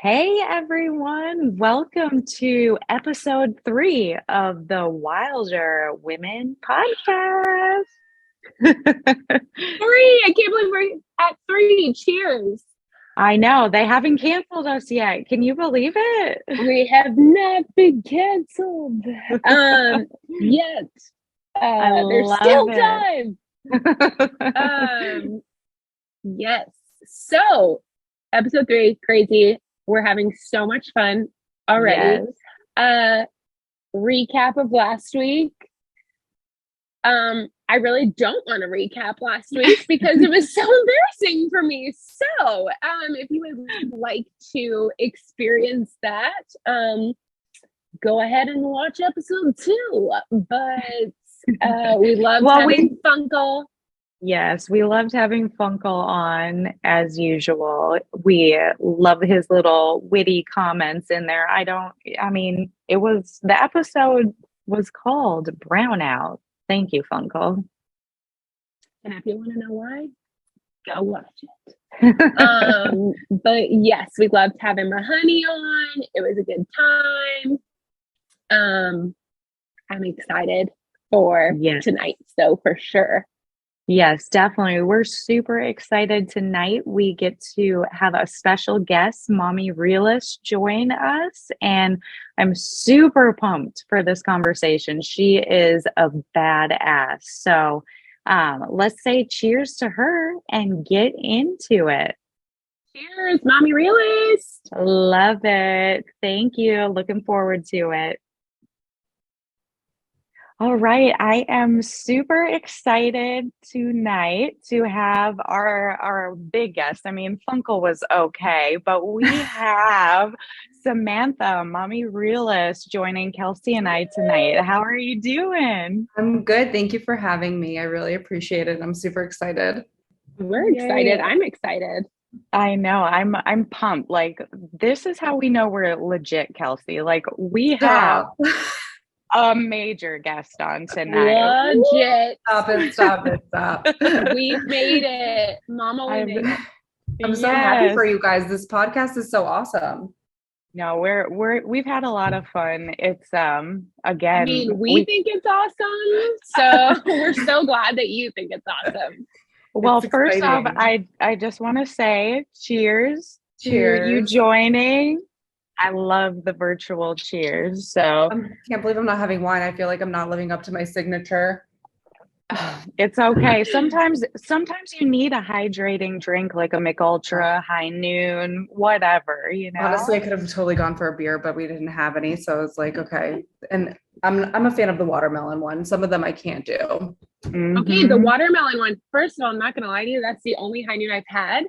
Hey everyone, welcome to episode 3 of the Wilder Women podcast. Three. I can't believe we're at three. Cheers. I know they haven't canceled us yet. Can you believe it? We have not been canceled. Yet. I There's love still it. time. Um, yes. So, episode 3, crazy. We're having so much fun already. Yes. Uh, Recap of last week. I really don't want to recap last week because it was so embarrassing for me. So, if you would like to experience that, go ahead and watch episode 2. But we loved having Funkle. Yes, we loved having Funkle on as usual. We love his little witty comments in there. The episode was called Brownout. Thank you, Funkle. And if you want to know why, go watch it. But yes, we loved having Mahoney on. It was a good time. I'm excited for tonight, so for sure. Yes, definitely. We're super excited tonight. We get to have a special guest, Mommy Realist, join us, and I'm super pumped for this conversation. She is a badass. So let's say cheers to her and get into it. Cheers, Mommy Realist. Love it. Thank you. Looking forward to it. All right, I am super excited tonight to have our big guest. I mean, Funkle was okay, but we have Samantha, Mommy Realist, joining Kelsey and I tonight. How are you doing? I'm good. Thank you for having me. I really appreciate it. I'm super excited. We're excited. I'm excited. I know. I'm pumped. Like, this is how we know we're legit, Kelsey. Like, we have a major guest on tonight. Legit. Stop. We've made it. Mama, we made it. I'm so happy for you guys. This podcast is so awesome. No, we've had a lot of fun. It's again, I mean, we think it's awesome. So we're so glad that you think it's awesome. Well, first off, I just want to say cheers to you joining. I love the virtual cheers. So I can't believe I'm not having wine. I feel like I'm not living up to my signature. It's okay. Sometimes you need a hydrating drink like a McUltra, High Noon, whatever, you know. Honestly, I could have totally gone for a beer, but we didn't have any, so it's like, okay. And I'm a fan of the watermelon one. Some of them I can't do. Mm-hmm. Okay, the watermelon one. First of all, I'm not gonna lie to you, that's the only High Noon I've had.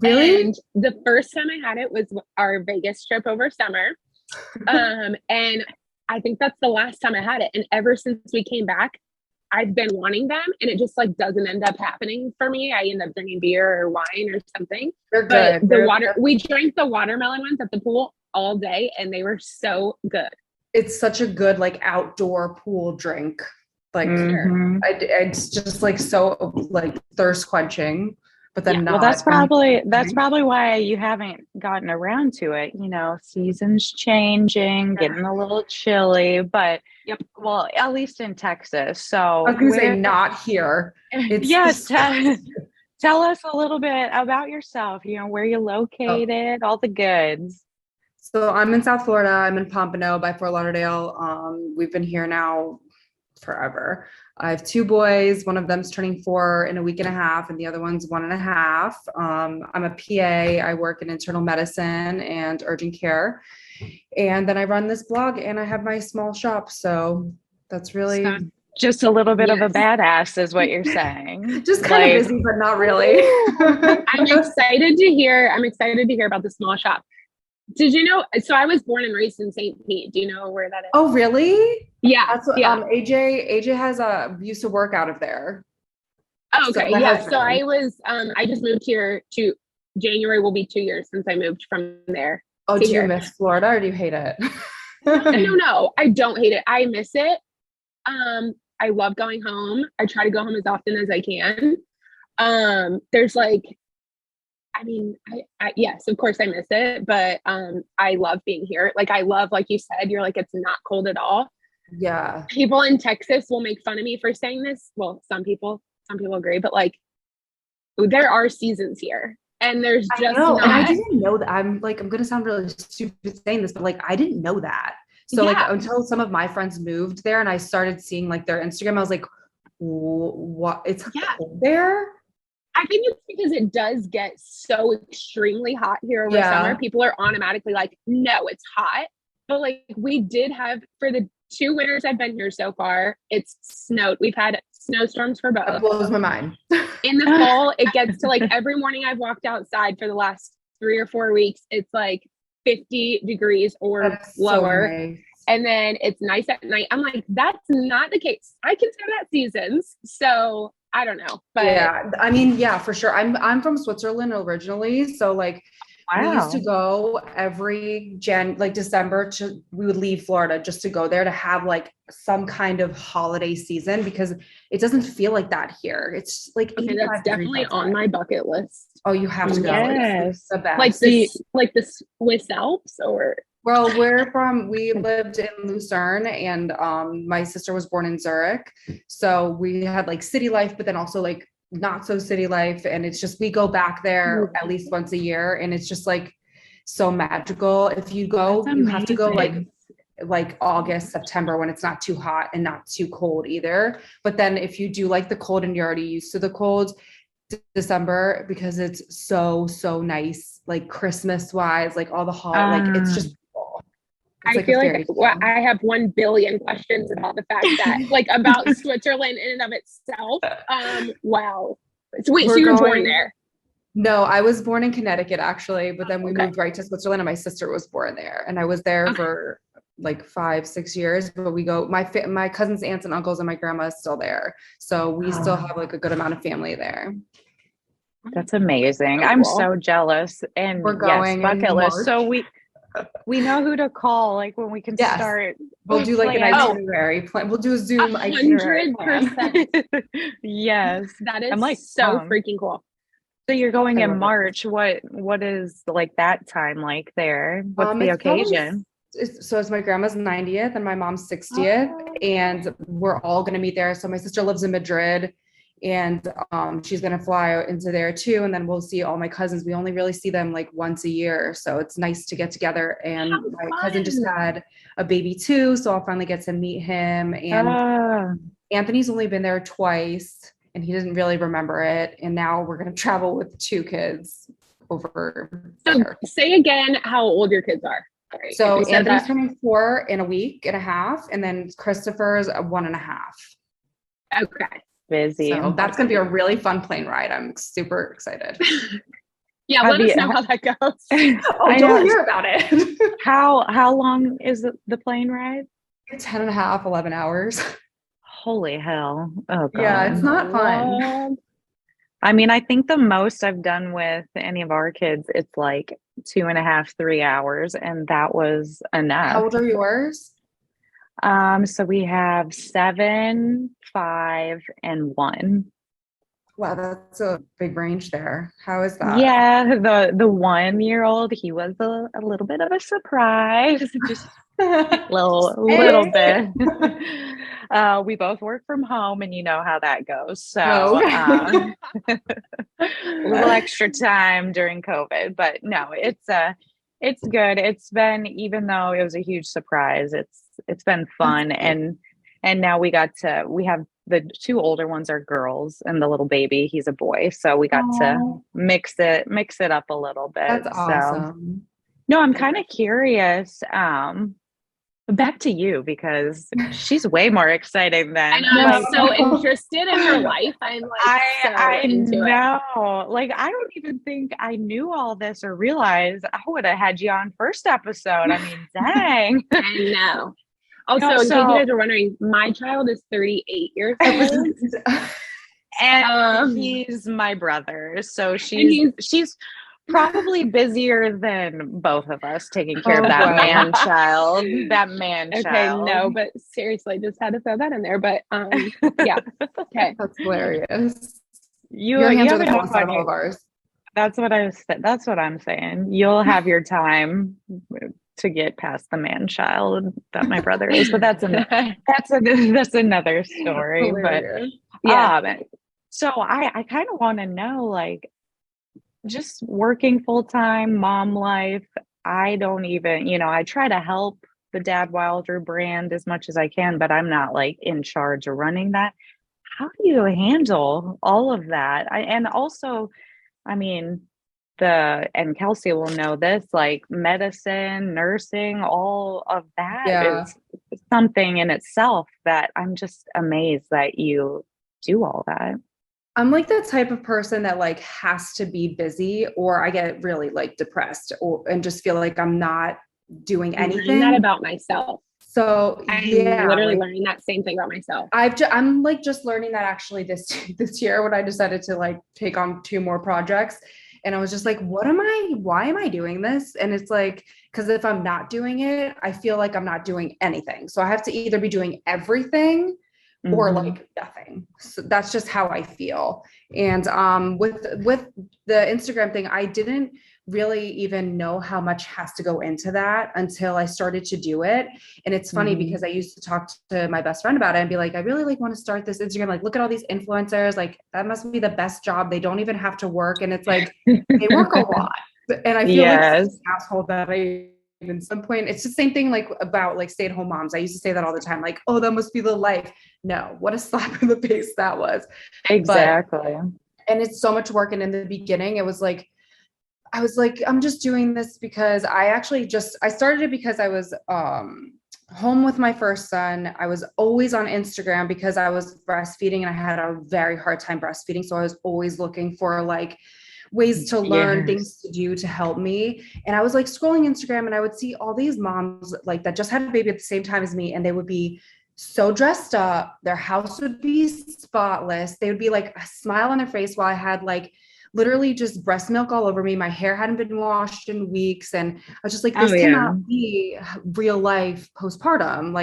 Really? And the first time I had it was our Vegas trip over summer. And I think that's the last time I had it. And ever since we came back, I've been wanting them, and it just like doesn't end up happening for me. I end up drinking beer or wine or something. They're good. But we drank the watermelon ones at the pool all day, and they were so good. It's such a good like outdoor pool drink. Like it's just like so like thirst quenching. But then not. Well, that's probably why you haven't gotten around to it. You know, seasons changing, getting a little chilly, but well, at least in Texas. So I was gonna say not here. Yes, tell us a little bit about yourself. You know, where you're located, all the goods. So I'm in South Florida. I'm in Pompano by Fort Lauderdale. We've been here now forever. I have 2 boys. One of them's turning 4 in a week and a half, and the other one's 1.5. I'm a PA. I work in internal medicine and urgent care. And then I run this blog and I have my small shop. So that's really just a little bit of a badass is what you're saying. Just kind of busy, but not really. I'm excited to hear about the small shop. Did you know? So I was born and raised in St. Pete. Do you know where that is? Oh, really? Yeah. That's what, AJ has used to work out of there. Oh, okay. So, yeah. So I was, I just moved here to January will be 2 years since I moved from there. Oh, do you miss Florida or do you hate it? No, I don't hate it. I miss it. I love going home. I try to go home as often as I can. There's like, I mean, yes, of course I miss it, but I love being here. Like I love, like you said, you're like, it's not cold at all. Yeah. People in Texas will make fun of me for saying this. Well, some people agree, but like there are seasons here and there's I just know. And I not. didn't know that. I'm like, I'm going to sound really stupid saying this, but like, I didn't know that. So like, Yeah. until some of my friends moved there and I started seeing like their Instagram, I was like, what? It's Yeah. cold there? I think it's because it does get so extremely hot here over summer. Yeah. People are automatically like, no, it's hot. But like we did have for the 2 winters I've been here so far, it's snowed. We've had snowstorms for That both. blows my mind. In the fall, it gets to like every morning I've walked outside for the last 3 or 4 weeks, it's like 50 degrees or That is so lower. nice. And then it's nice at night. I'm like, that's not the case. I consider that seasons. So I don't know. But Yeah, I mean, yeah, for sure. I'm from Switzerland originally, so like we used to Wow. go every like December to we would leave Florida just to go there to have like some kind of holiday season because it doesn't feel like that here. It's like okay, 85 that's degrees definitely on outside. my bucket list. Oh, you have to go. It's Yes. the Like best. this, like the Swiss Alps or Well, we lived in Lucerne and my sister was born in Zurich. So we had like city life, but then also like not so city life. And it's just, we go back there at least once a year and it's just like so magical. If you go, That's you have to go amazing. like August, September when it's not too hot and not too cold either. But then if you do like the cold and you're already used to the cold, December because it's so nice, like Christmas wise, like all the like it's Um, just it's I like a feel like fairy tale. I have 1 billion questions about the fact that, like, about Switzerland in and of itself. Wow. So wait, so We're you were born going. there? No, I was born in Connecticut actually, but then we Okay. moved right to Switzerland and my sister was born there. And I was there Okay. for like 5, 6 years, but we go, my cousins, aunts and uncles and my grandma is still there. So we still have like a good amount of family there. That's amazing. So I'm cool. so jealous. And We're yes, going bucket in list. So March. we know who to call, like when we can Yes. start. We'll do like an plan. itinerary plan. We'll do a Zoom itinerary plan. 100%. Yes. That is I'm like so pumped. freaking cool. So you're going I in love it. March. What is like that time like there? What's the It's probably occasion? so it's my grandma's 90th and my mom's 60th, and we're all gonna meet there. So my sister lives in Madrid, and she's gonna fly into there too, and then we'll see all my cousins. We only really see them like once a year, so it's nice to get together. And How my cousin just fun. had a baby too, so I'll finally get to meet him. And Ah, Anthony's only been there twice, and he doesn't really remember it. And now we're gonna travel with 2 kids over So there. say again how old your kids are. All right, So you said Anthony's that. turning 4 in a week and a half, and then Christopher's 1.5. Okay. busy. So that's gonna be a really fun plane ride. I'm super excited. Yeah, Have let us you- know how that goes. Oh, I don't know. hear about it. How long is the plane ride? 10 and a half, 11 hours. Holy hell. Oh God. Yeah, it's not fun. What? I mean, I think the most I've done with any of our kids, it's like 2.5, 3 hours, and that was enough. How old are yours? So we have 7, 5, and 1. Wow, that's a big range there. How is that? Yeah, the 1-year-old, he was a little bit of a surprise, just little bit. We both work from home, and you know how that goes. So Oh. a little extra time during COVID, but no, it's good. It's been, even though it was a huge surprise, it's been fun. And now we have the 2 older ones are girls and the little baby, he's a boy. So we got to mix it up a little bit. That's So awesome. no, I'm kind of curious. Back to you because she's way more exciting than I know. I'm like, so interested in her life. I'm like I into it. know. Like, I don't even think I knew all this or realized I would have had you on first episode. I mean, dang. I know. Also, No, in case so- you guys are wondering, my child is 38 years old. And he's my brother. So she's probably busier than both of us taking care of that man child. That man Okay, child. no, but seriously, just had to throw that in there. But yeah. Okay. That's hilarious. You Your hands are have the enough coolest out on of all of ours. That's what that's what I'm saying. You'll have your time to get past the man child that my brother is, but that's another story. But Hilarious. Yeah. um, so I kind of want to know, like, just working full time, mom life. I don't even, I try to help the Dad Wilder brand as much as I can, but I'm not like in charge of running that. How do you handle all of that? And also, I mean, and Kelsey will know this, like medicine, nursing, all of that Yeah. is something in itself that I'm just amazed that you do all that. I'm like the type of person that like has to be busy or I get really like depressed or and just feel like I'm not doing I'm learning that anything. about myself. So I'm yeah, literally like learning that same thing about myself. I'm like just learning that actually this year when I decided to like take on two more projects. And I was just like, why am I doing this? And it's like, because if I'm not doing it, I feel like I'm not doing anything. So I have to either be doing everything or Hmm. like nothing. So that's just how I feel. And with the Instagram thing, I didn't really even know how much has to go into that until I started to do it. And it's funny Hmm. because I used to talk to my best friend about it and be like, I really like want to start this Instagram. Like, look at all these influencers. Like, that must be the best job. They don't even have to work. And it's like, they work a lot. And I feel like such an Yes. asshole that I at some point it's the same thing like about like stay-at-home moms. I used to say that all the time, like, oh, that must be the life. No, what a slap in the face that was. But Exactly. and it's so much work. And in the beginning, it was like I was like, I'm just doing this because I started it because I was home with my first son. I was always on Instagram because I was breastfeeding and I had a very hard time breastfeeding. So I was always looking for like ways to learn, things Yes. to do to help me. And I was like scrolling Instagram and I would see all these moms like that just had a baby at the same time as me and they would be so dressed up. Their house would be spotless. They would be like a smile on their face while I had like literally just breast milk all over me. My hair hadn't been washed in weeks. And I was just like, Oh this yeah. cannot be real life postpartum.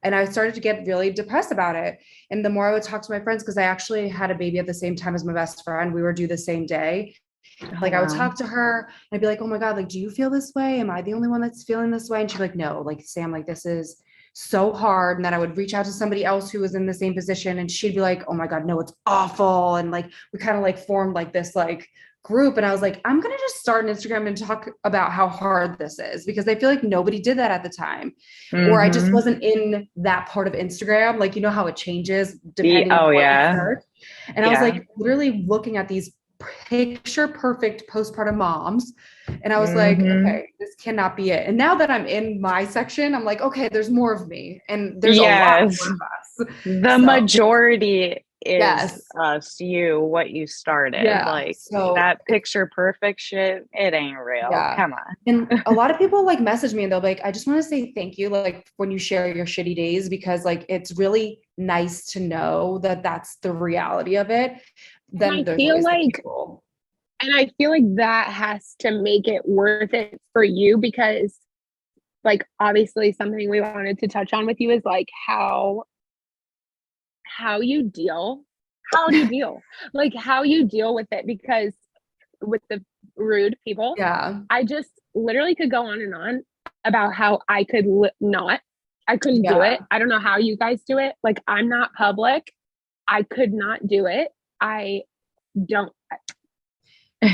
And I started to get really depressed about it. And the more I would talk to my friends, because I actually had a baby at the same time as my best friend, we were due the same day. Oh Like I would wow. talk to her and I'd be like, oh my God, like, do you feel this way? Am I the only one that's feeling this way? And she'd be like, no, like Sam, like this is so hard. And then I would reach out to somebody else who was in the same position and she'd be like, oh my God, no, it's awful. And like we kind of like formed like this like group. And I was like, I'm gonna just start an Instagram and talk about how hard this is because I feel like nobody did that at the time. Or I just Hmm. wasn't in that part of Instagram. Like, you know how it changes depending on Oh what you yeah. search. And I was Yeah. like literally looking at these picture perfect postpartum moms. And I was like, Hmm. okay, this cannot be it. And now that I'm in my section, I'm like, okay, there's more of me and there's a lot Yes. more of us. The So, majority is yes. what you started. Yeah. Like So, that picture perfect shit, it ain't real. yeah. Come And on. a lot of people like message me and they'll be like, I just want to say thank you. Like when you share your shitty days, because like it's really nice to know that that's the reality of it. And Then there's always the people. I feel like that has to make it worth it for you because like obviously something we wanted to touch on with you is like how you deal how do you deal like how you deal with it because with the rude people Yeah. I just literally could go on and on about how I could not I couldn't do Yeah. it. I don't know how you guys do it. Like I'm not public. I could not do it. I don't.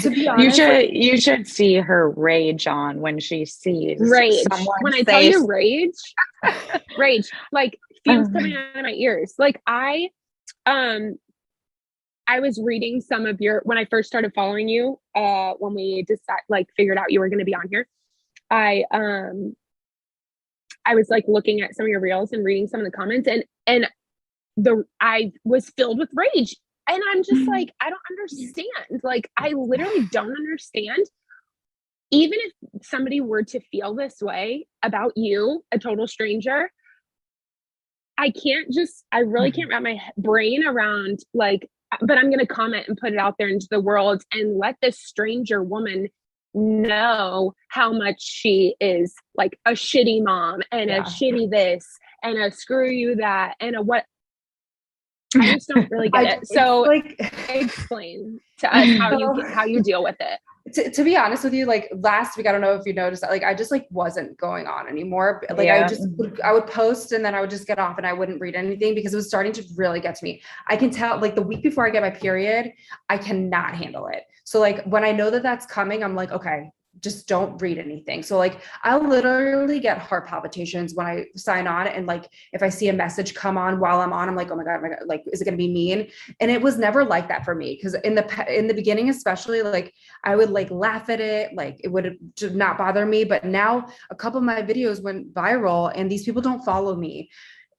To be You honest, like, should see her rage on when she sees Rage someone when I tell say you rage like fumes coming out of my ears. Like um I was reading some of your when I first started following you, when we decided like figured out you were going to be on here. I I was like looking at some of your reels and reading some of the comments, and the I was filled with rage, and I'm just like I don't understand. Like I literally don't understand. Even if somebody were to feel this way about you, a total stranger, I really can't wrap my brain around like, but I'm going to comment and put it out there into the world and let this stranger woman know how much she is like a shitty mom and a yeah. shitty this and a screw you that and a what. I just don't really get it. So like explain to us how you deal with it. To be honest with you, like last week, I don't know if you noticed that, like I just like wasn't going on anymore. Like I would post and then I would just get off and I wouldn't read anything because it was starting to really get to me. I can tell like the week before I get my period, I cannot handle it. So like when I know that that's coming, I'm like, okay, just don't read anything. So like I'll literally get heart palpitations when I sign on. And like, if I see a message come on while I'm on, I'm like, oh my God, like, is it going to be mean? And it was never like that for me. Cause in the beginning, especially like I would like laugh at it. Like it would not bother me. But now a couple of my videos went viral and these people don't follow me.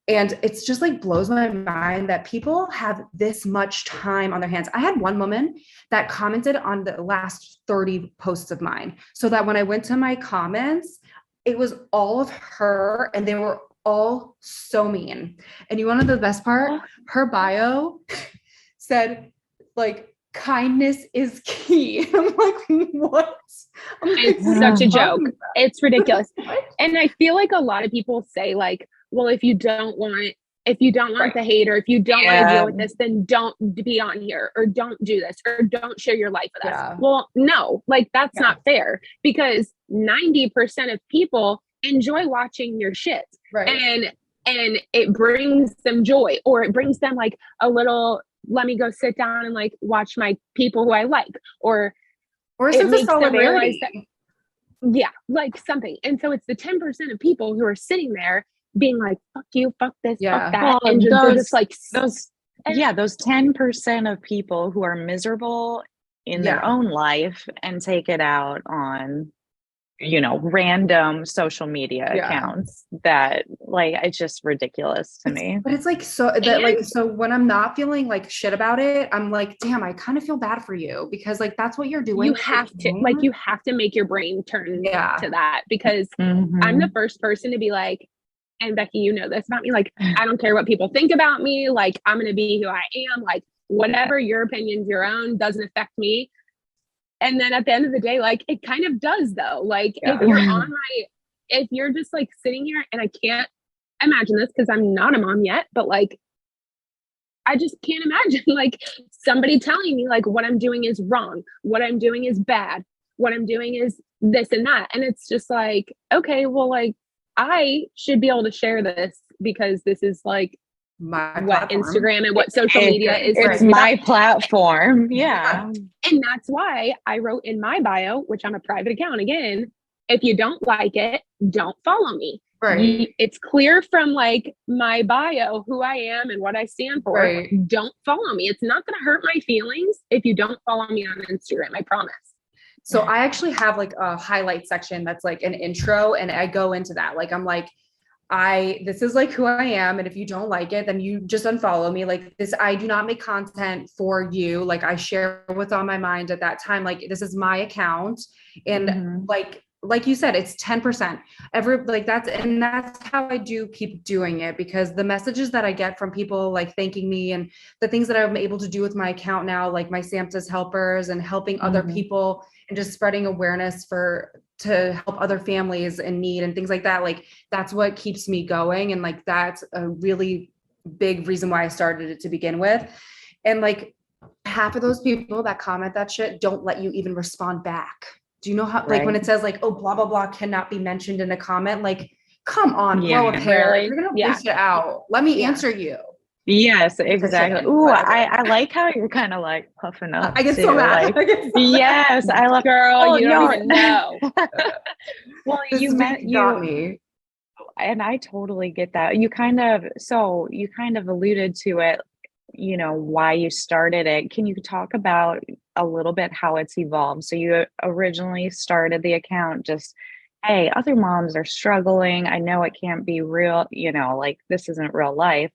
And it's just like blows my mind that people have this much time on their hands. I had one woman that commented on the last 30 posts of mine. So that when I went to my comments, it was all of her and they were all so mean. And you want to know the best part? Her bio said like, kindness is key. I'm like, what? It's such a joke. It's ridiculous. And I feel like a lot of people say like, well, if you don't want right. the hate, or if you don't want to deal with this, then don't be on here, or don't do this, or don't share your life with us. Well, no, like that's not fair, because 90% of people enjoy watching your shit. Right. And it brings them joy, or it brings them like a little, let me go sit down and like watch my people who I like, or it makes them realize that, like something. And so it's the 10% of people who are sitting there being like, fuck you, fuck this, fuck that. Well, and they're just like those 10% of people who are miserable in their own life and take it out on, you know, random social media accounts that like, it's just ridiculous to me. But it's like, so that like, so when I'm not feeling like shit about it, I'm like, damn, I kind of feel bad for you, because like, that's what you're doing. You have to make your brain turn to that, because I'm the first person to be like, and Becky, you know this about me, like, I don't care what people think about me. Like, I'm going to be who I am. Like, whatever, your opinion's your own, doesn't affect me. And then at the end of the day, like, it kind of does though. Like if you're just like sitting here, and I can't imagine this because I'm not a mom yet, but like, I just can't imagine like somebody telling me like what I'm doing is wrong, what I'm doing is bad, what I'm doing is this and that. And it's just like, okay, well, like, I should be able to share this because this is like what platform. Instagram and what social media is. It's my platform. Yeah. And that's why I wrote in my bio, which I'm a private account again, if you don't like it, don't follow me. Right. It's clear from like my bio who I am and what I stand for. Right. Don't follow me. It's not going to hurt my feelings if you don't follow me on Instagram. I promise. So I actually have like a highlight section that's like an intro, and I go into that. Like, I'm like, this is like who I am. And if you don't like it, then you just unfollow me. Like this, I do not make content for you. Like I share what's on my mind at that time. Like this is my account. And like you said, it's 10% that's how I do keep doing it, because the messages that I get from people like thanking me, and the things that I'm able to do with my account now, like my Samantha's helpers and helping other people and just spreading awareness to help other families in need and things like that. Like that's what keeps me going. And like, that's a really big reason why I started it to begin with. And like half of those people that comment that shit don't let you even respond back. Do you know how, like when it says like, oh, blah, blah, blah cannot be mentioned in a comment, like, come on, grow a pair. Really? You're going to push it out. Let me answer you. Yes, exactly. Ooh, I like how you're kind of like puffing up. I get so mad. Yes, I love. Girl, you don't even know. Well, you got me, and I totally get that. You kind of alluded to it. You know why you started it. Can you talk about a little bit how it's evolved? So you originally started the account just, hey, other moms are struggling. I know it can't be real. You know, like this isn't real life.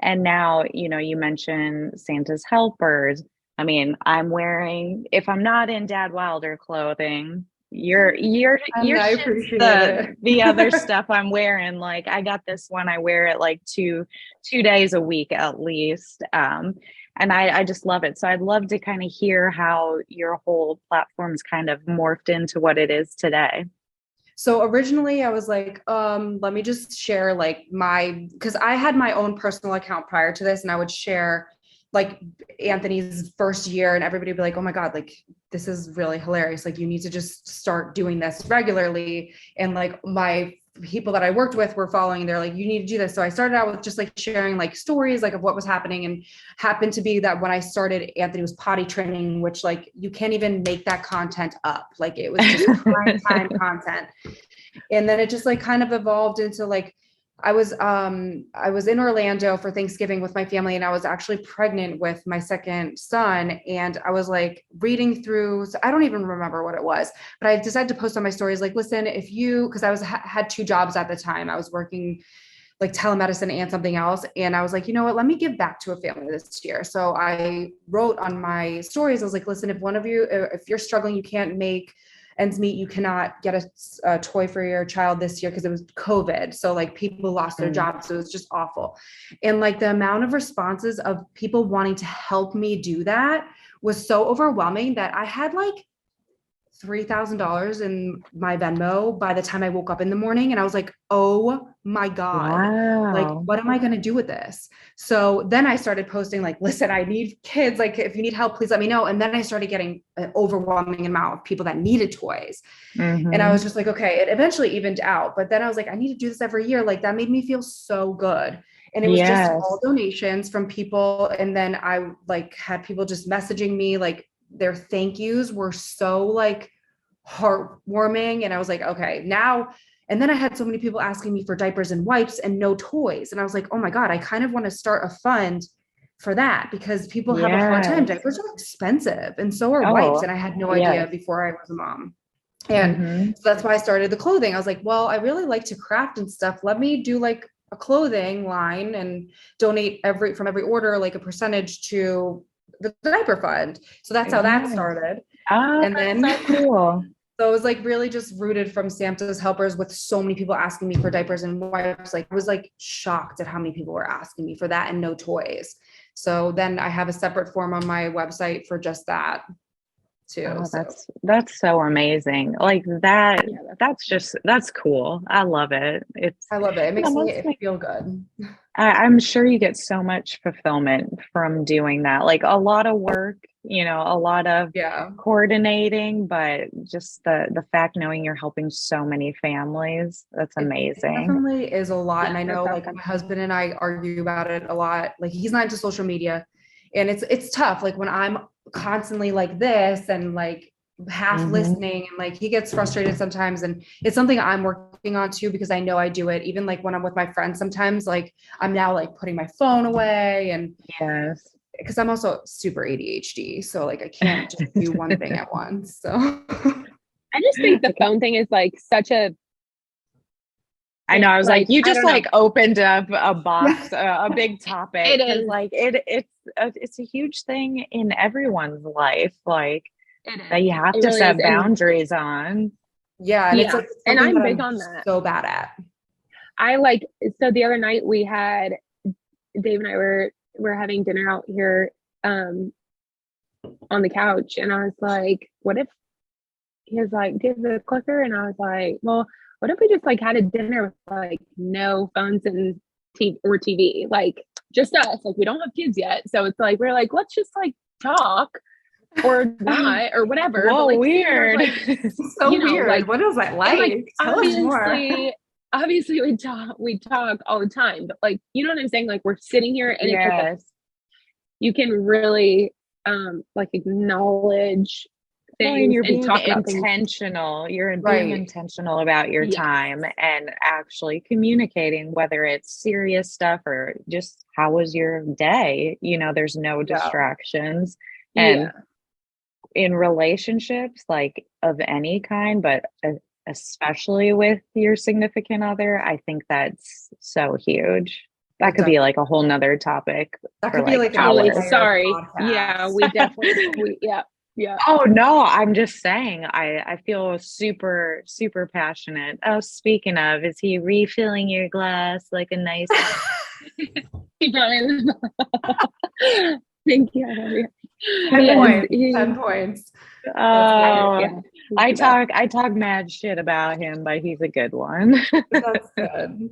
And now, you know, you mentioned Santa's helpers. I mean, I'm wearing, if I'm not in Dad Wilder clothing, you're I appreciate it. The other stuff I'm wearing. Like I got this one, I wear it like two days a week at least. And I just love it. So I'd love to kind of hear how your whole platform's kind of morphed into what it is today. So originally I was like, let me just share like because I had my own personal account prior to this, and I would share like Anthony's first year, and everybody would be like, oh my God, like this is really hilarious. Like you need to just start doing this regularly. And like my people that I worked with were following, they're like, you need to do this. So I started out with just like sharing like stories like of what was happening, and happened to be that when I started, Anthony was potty training, which like you can't even make that content up. Like it was just prime time content. And then it just like kind of evolved into like I was in Orlando for Thanksgiving with my family, and I was actually pregnant with my second son, and I was like reading through, so I don't even remember what it was, but I decided to post on my stories like, listen, if you, because I was had two jobs at the time. I was working like telemedicine and something else, and I was like, you know what, let me give back to a family this year. So I wrote on my stories, I was like, listen, if one of you, if you're struggling, you can't make ends meet, you cannot get a toy for your child this year because it was COVID. So like people lost their jobs. So it was just awful. And like the amount of responses of people wanting to help me do that was so overwhelming that I had like $3,000 in my Venmo by the time I woke up in the morning. And I was like, oh my God, like, Wow. what am I going to do with this? So then I started posting like, listen, I need kids. Like, if you need help, please let me know. And then I started getting an overwhelming amount of people that needed toys. And I was just like, okay, it eventually evened out. But then I was like, I need to do this every year. Like that made me feel so good. And it was just Yes. all donations from people. And then I like had people just messaging me, like, their thank yous were so like heartwarming. And I was like, okay, now, and then I had so many people asking me for diapers and wipes and no toys. And I was like, oh my God, I kind of want to start a fund for that because people have a hard time. Yes. Diapers are expensive and so are wipes. Oh, And I had no idea yes. before I was a mom. And so that's why I started the clothing. I was like, well, I really like to craft and stuff. Let me do like a clothing line and donate from every order, like a percentage to the diaper fund. So that's how that Yes. started. Oh, And that's then so cool. so it was like really just rooted from Samantha's helpers with so many people asking me for diapers and wipes. Like I was like shocked at how many people were asking me for that and no toys. So then I have a separate form on my website for just that too. Oh, So that's so amazing. Like that, Yeah, that's cool. I love it. It's I love it. It yeah, makes me feel good. I'm sure you get so much fulfillment from doing that. Like a lot of work, a lot of Yeah. coordinating, but just the fact knowing you're helping so many families, that's It amazing. definitely is a lot. And I know that's like awesome. my husband and I argue about it a lot. Like he's not into social media and it's tough. Like when I'm constantly like this and like half Hmm. listening and like he gets frustrated sometimes. And it's something I'm working on too, because I know I do it. Even like when I'm with my friends, sometimes like I'm now like putting my phone away and Yes. because I'm also super ADHD. So like I can't just do one thing at once. So I just think the phone thing is like such a I know. I was like, like you I just don't know. like opened up a yeah, box, a big topic, It because is. like it's a huge thing in everyone's life, like It that you is. have It to really is. set And boundaries on. yeah. And it's yeah, like and something I'm that big I'm on that. so bad at. I like so the other night we had Dave and I were having dinner out here on the couch and I was like, what if he was like, do you have the clicker? And I was like, well, what if we just like had a dinner with like no phones and TV, like just us, like we don't have kids yet. So it's like, we're like, let's just like talk or not or whatever, but Whoa, like sit here weird. like, So like, weird. What is that and like, like? Tell us more. obviously we talk all the time, but like, you know what I'm saying? Like we're sitting here and it's like Yes. you can really like acknowledge Well, and things you're and being talk about things. intentional. You're being Right. intentional about your Yes. time and actually communicating, whether it's serious stuff or just how was your day? There's no Yeah. distractions. Yeah. And in relationships, like of any kind, but especially with your significant other, I think that's so huge. That It could be definitely, like a whole nother topic that for could be like like an Totally. hours. entire Sorry. Yeah, podcast. we definitely yeah. Yeah. Oh no, I'm just saying I feel super, super passionate. Oh, speaking of, is he refilling your glass like a nice He brought me Thank you. I love you. 10 He is, points. he, 10 points. Oh, yeah, he's I the best. talk mad shit about him, but he's a good one. That's good.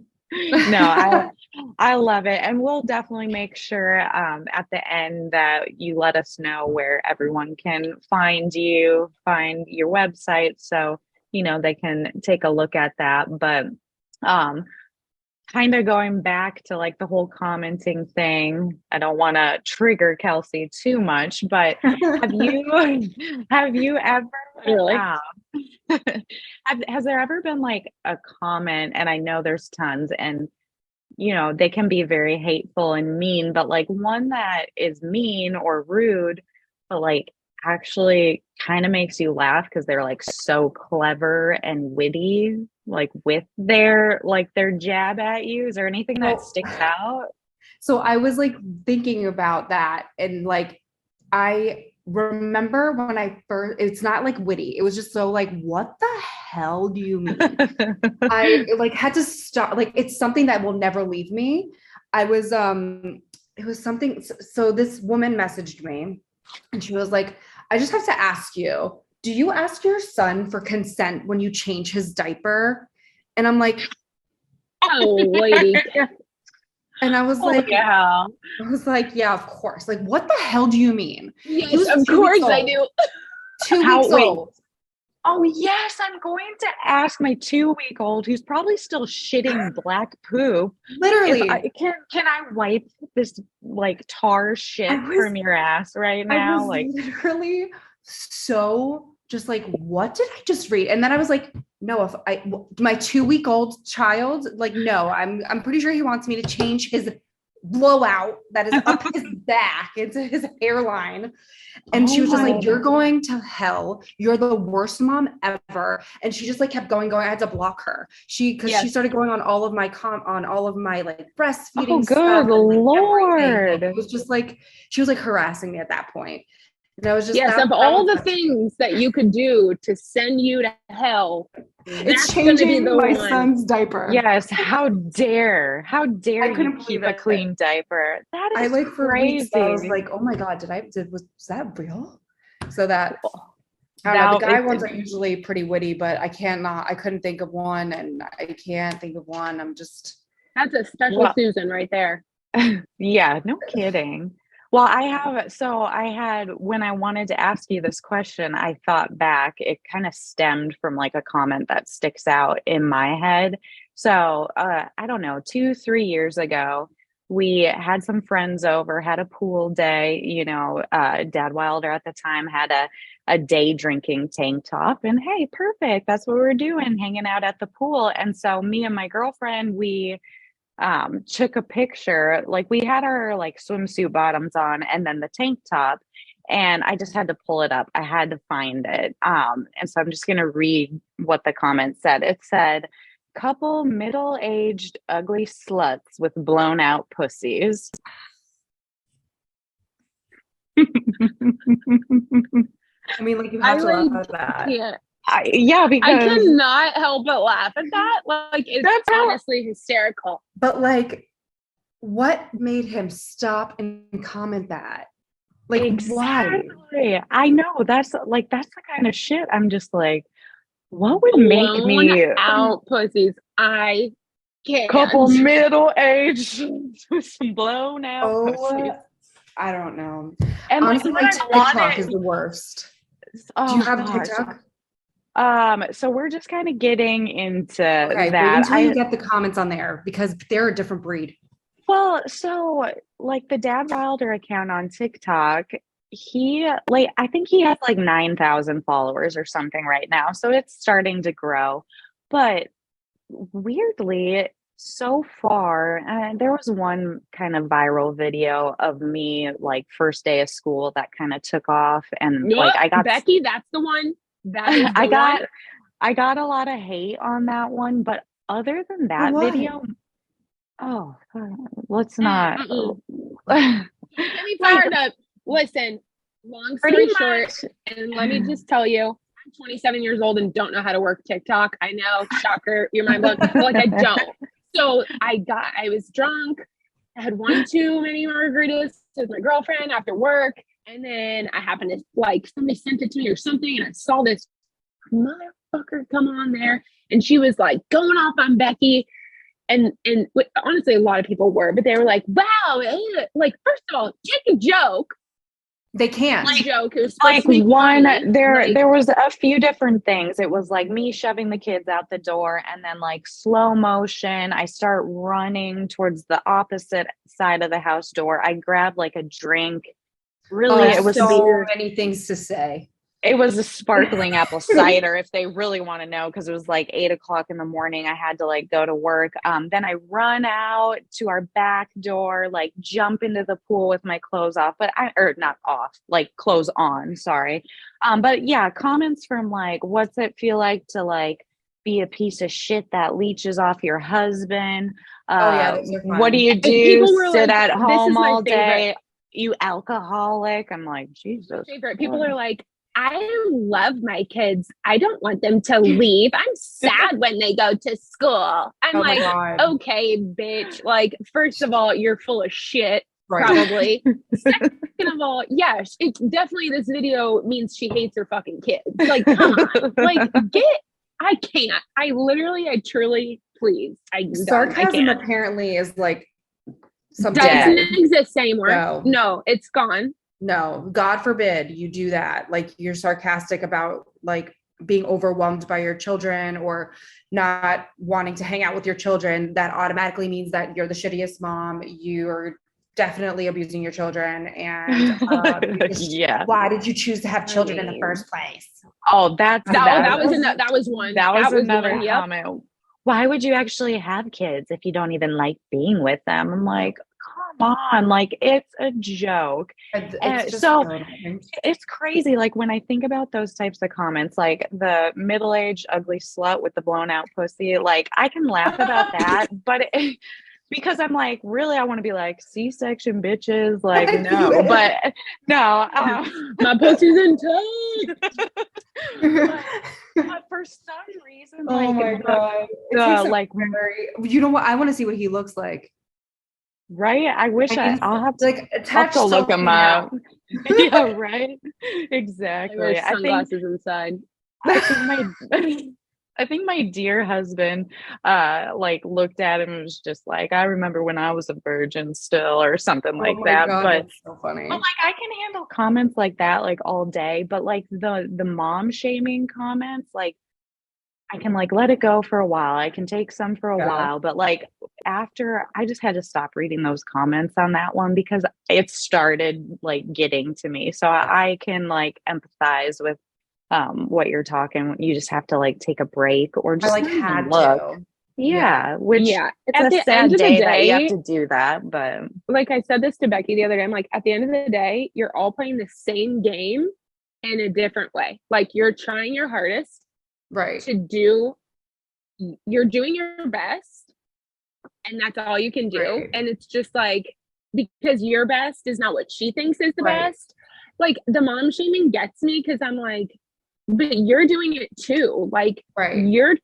No, I love it. And we'll definitely make sure at the end that you let us know where everyone can find you, find your website so they can take a look at that. But um kind of going back to like the whole commenting thing, I don't want to trigger Kelsey too much, but have you have you ever Really? um has there ever been like a comment, and I know there's tons, and they can be very hateful and mean, but like one that is mean or rude, but like actually kind of makes you laugh because they're like so clever and witty, like with their jab at you. Is there anything that Well, sticks out? so I was like thinking about that, and like I remember when I first, it's not like witty. It was just so like, what the hell do you mean? I like had to stop. Like it's something that will never leave me. I was it was something. So this woman messaged me, and she was like, I just have to ask you, do you ask your son for consent when you change his diaper? And I'm like, Oh, lady. and I was Oh like, yeah. yeah, of course. Like, what the hell do you mean? He Yes, was of 2 weeks course I old. do. 2 weeks Wait. old. Oh yes, I'm going to ask my 2-week old, who's probably still shitting black poop, if Literally, can I wipe this like tar I shit was from your ass right I was now? Like, literally so just like, what did I just read? And then I was like, no, if my 2 week old child, like, no, I'm pretty sure he wants me to change his blowout that is up his back into his hairline. And she oh was just my like, you're going to hell. You're the worst mom ever. And she just like kept going. I had to block her. Because she Yes. started going on all of my on all of my like oh breastfeeding good stuff and like everything. And Lord. it was just like, she was like harassing me at that point. And I was just Yes, of that all was the much. things that you could do to send you to hell, It's that's going to be changing the my one. son's diaper. Yes, how dare I you couldn't believe keep a it. clean diaper? That I is like for weeks I was crazy. like, oh my God, was that real? So that I don't know. Now The guy it, ones are usually pretty witty, but I couldn't think of one, and I can't think of one. I'm just That's a special well, Susan right there. yeah, no kidding. Well, I had, when I wanted to ask you this question, I thought back, it kind of stemmed from like a comment that sticks out in my head. So, I don't know, 2, 3 years ago, we had some friends over, had a pool day, Dad Wilder at the time had a day drinking tank top, and hey, perfect. That's what we were doing, hanging out at the pool. And so me and my girlfriend, we took a picture. Like we had our like swimsuit bottoms on and then the tank top, and I just had to pull it up. I had to find it. And so I'm just going to read what the comment said. It said, couple middle-aged ugly sluts with blown out pussies. I mean, like you I have to like laugh at that. can't. Yeah, I because cannot help but laugh at that. Like it's that's how honestly hysterical. But like, what made him stop and comment that? Like, why? exactly. I know that's the kind of shit I'm just like, what would make Blown me out pussies. I couple can't. middle aged with some blown out pussies? Oh, I don't know. And like Honestly, what my I TikTok is wanted, the worst. Do you oh have a gosh. TikTok? So we're just kind of getting into Okay, wait that. until you get the comments on there because they're a different breed. Well, so like the Dad Wilder account on TikTok, I think he has like 9,000 followers or something right now. So it's starting to grow. But weirdly, so far, there was one kind of viral video of me like first day of school that kind of took off, and like Nope, Becky, that's the one. That is I the one. got I got a lot of hate on that one, but other than For that what? video, oh, let's not. Mm-mm. Get me Like fired up. Listen, long pretty story short, much. and let me just tell you, I'm 27 years old and don't know how to work TikTok. I know, shocker, you're mind blown. But like I don't. So I was drunk. I had one too many margaritas with my girlfriend after work. And then I happened to like somebody sent it to me or something, and I saw this motherfucker come on there, and she was like going off on Becky. And honestly, a lot of people were, but they were like, "Wow, like first of all, take a joke." They can't. Like, joke. It was Like one, like, there was a few different things. It was like me shoving the kids out the door, and then like slow motion, I start running towards the opposite side of the house door. I grab like a drink. Really, it was so weird. many things to say. It was a sparkling apple cider, if they really want to know, because it was like 8 o'clock in the morning. I had to like go to work. Then I run out to our back door, like jump into the pool with my clothes off, or not off, like clothes on, sorry. But yeah, comments from like, what's it feel like to like be a piece of shit that leeches off your husband? Those are What do fun. you And do? people were Sit like, at "This is home my all favorite." day? You alcoholic? I'm like, Jesus. Favorite. People are like, "I love my kids. I don't want them to leave. I'm sad when they go to school." I'm Oh my like, God. okay, bitch. Like, first of all, you're full of shit, Right. probably. Second of all, yeah, it definitely, this video means she hates her fucking kids. Like, come on. Like, I can't. I truly, please. Sarcasm apparently is like something doesn't exist anymore. No. No, it's gone. No, God forbid you do that. Like you're sarcastic about like being overwhelmed by your children or not wanting to hang out with your children. That automatically means that you're the shittiest mom. You're definitely abusing your children. And yeah. Why did you choose to have children in the first place? Oh, that was one. That was another one, comment. Yep. Why would you actually have kids if you don't even like being with them? I'm like, come on, like it's a joke. It's crazy. Like when I think about those types of comments, like the middle-aged ugly slut with the blown out pussy, like I can laugh about that, but because I'm like, really, I want to be like C-section bitches, like no, but no, my pussy's intact. but for some reason, oh like, my God, like you know what? I want to see what he looks like. Right? I wish I'll have to like attach to look him up. Yeah, right. Exactly. Sunglasses inside. I think my dear husband like looked at him and was just like, I remember when I was a virgin still, or something like that. God, but that's so funny. But like I can handle comments like that like all day, but like the mom shaming comments, like I can like let it go for a while. I can take some for a while, but like after, I just had to stop reading those comments on that one because it started like getting to me. So I can like empathize with what you're talking. You just have to like take a break or just had look. to. Yeah, which it's at the end of the day you have to do that. But like I said this to Becky the other day, I'm like, at the end of the day, you're all playing the same game in a different way. Like you're trying your hardest. Right. You're doing your best, and that's all you can do. Right. And it's just like, because your best is not what she thinks is the best. Like the mom shaming gets me because I'm like, but you're doing it too. Like, are you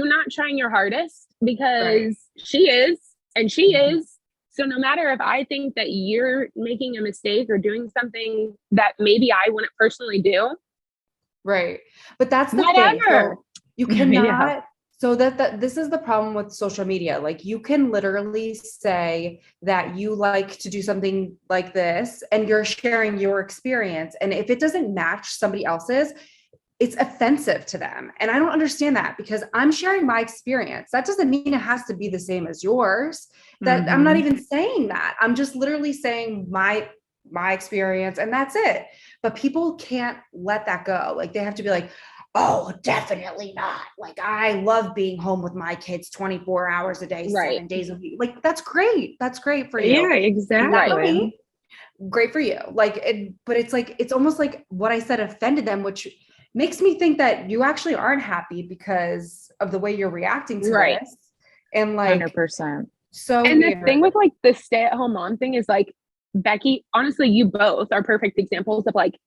not trying your hardest? Because she is, and she is. So no matter if I think that you're making a mistake or doing something that maybe I wouldn't personally do. Right. But that's the thing. So you cannot, so that this is the problem with social media. Like you can literally say that you like to do something like this and you're sharing your experience. And if it doesn't match somebody else's, it's offensive to them. And I don't understand that because I'm sharing my experience. That doesn't mean it has to be the same as yours. That I'm not even saying that. I'm just literally saying my experience and that's it. But people can't let that go. Like they have to be like, oh, definitely not. Like I love being home with my kids 24 hours a day, 7 days a week. Like that's great. That's great for you. Yeah, exactly. Great for you. Like but it's like, it's almost like what I said offended them, which makes me think that you actually aren't happy because of the way you're reacting to this. And like 100%. So and weird. The thing with like the stay-at-home mom thing is like, Becky, honestly, you both are perfect examples of like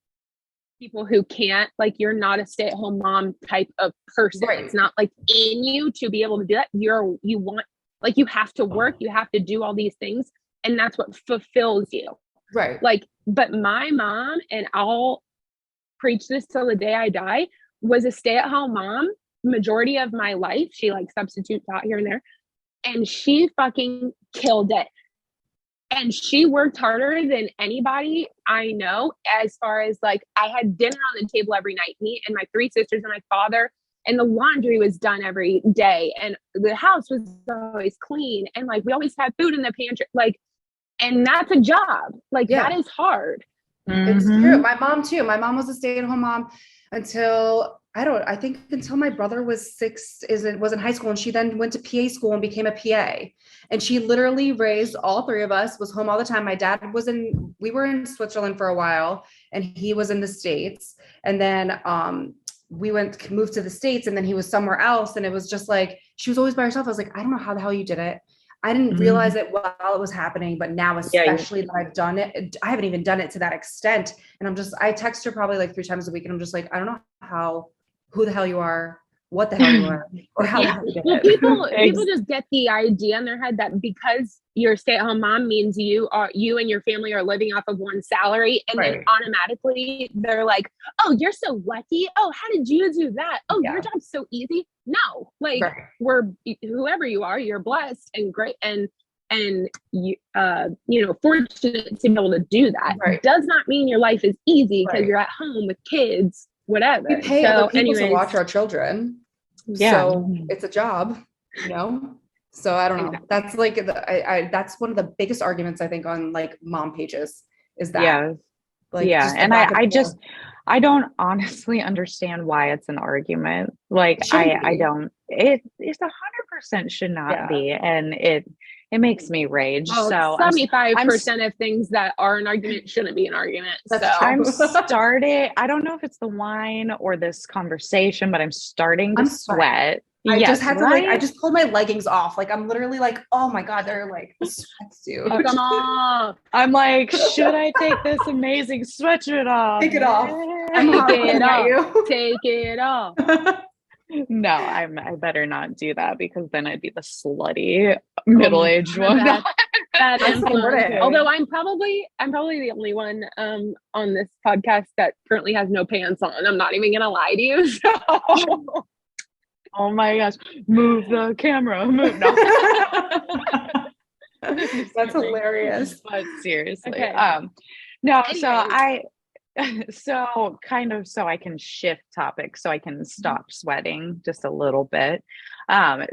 people who can't, like you're not a stay-at-home mom type of person. It's not like in you to be able to do that. You want, like you have to work, you have to do all these things, and that's what fulfills you. Right. Like But my mom, and I'll preach this till the day I die, was a stay-at-home mom majority of my life. She like substitute taught here and there, and she fucking killed it. And she worked harder than anybody I know, as far as like, I had dinner on the table every night, me and my 3 sisters and my father, and the laundry was done every day, and the house was always clean, and like we always had food in the pantry, like, and that's a job. Like that is hard. It's true. My mom too. My mom was a stay-at-home mom until I think until my brother was was in high school, and she then went to PA school and became a PA. And she literally raised all 3 of us, was home all the time. My dad we were in Switzerland for a while, and he was in the States. And then we moved to the States, and then he was somewhere else. And it was just like, she was always by herself. I was like, I don't know how the hell you did it. I didn't realize it while it was happening, but now, especially that I've done it, I haven't even done it to that extent. And I text her probably like 3 times a week, and I'm just like, I don't know who the hell you are, what the hell you are, or how the hell you did it. People just get the idea in their head that because you're a stay-at-home mom means you and your family are living off of one salary, and then automatically they're like, oh, you're so lucky. Oh, how did you do that? Oh, your job's so easy. No, like we're, whoever you are, you're blessed and great and you fortunate to be able to do that. Does not mean your life is easy because you're at home with kids, whatever. We pay other people to watch our children. So it's a job, So I don't know. That's like that's one of the biggest arguments I think on like mom pages is that. And I don't honestly understand why it's an argument. Like I don't. It's 100% should not be, and it makes me rage. Well, so 75% of things that are an argument shouldn't be an argument. I'm starting. I don't know if it's the wine or this conversation, but I'm starting to sweat. I just had to I just pulled my leggings off. Like I'm literally like, oh my God, they're like sweatsuit. Oh, come on. I'm like, should I take this amazing sweatshirt off? Take it off. Take it off. No, I better not do that, because then I'd be the slutty middle-aged one. Although I'm probably the only one on this podcast that currently has no pants on. I'm not even gonna lie to you. So. Oh my gosh. Move the camera. Move. No. That's hilarious. But seriously. Okay. No, Anyways. so I can shift topics, so I can stop sweating just a little bit.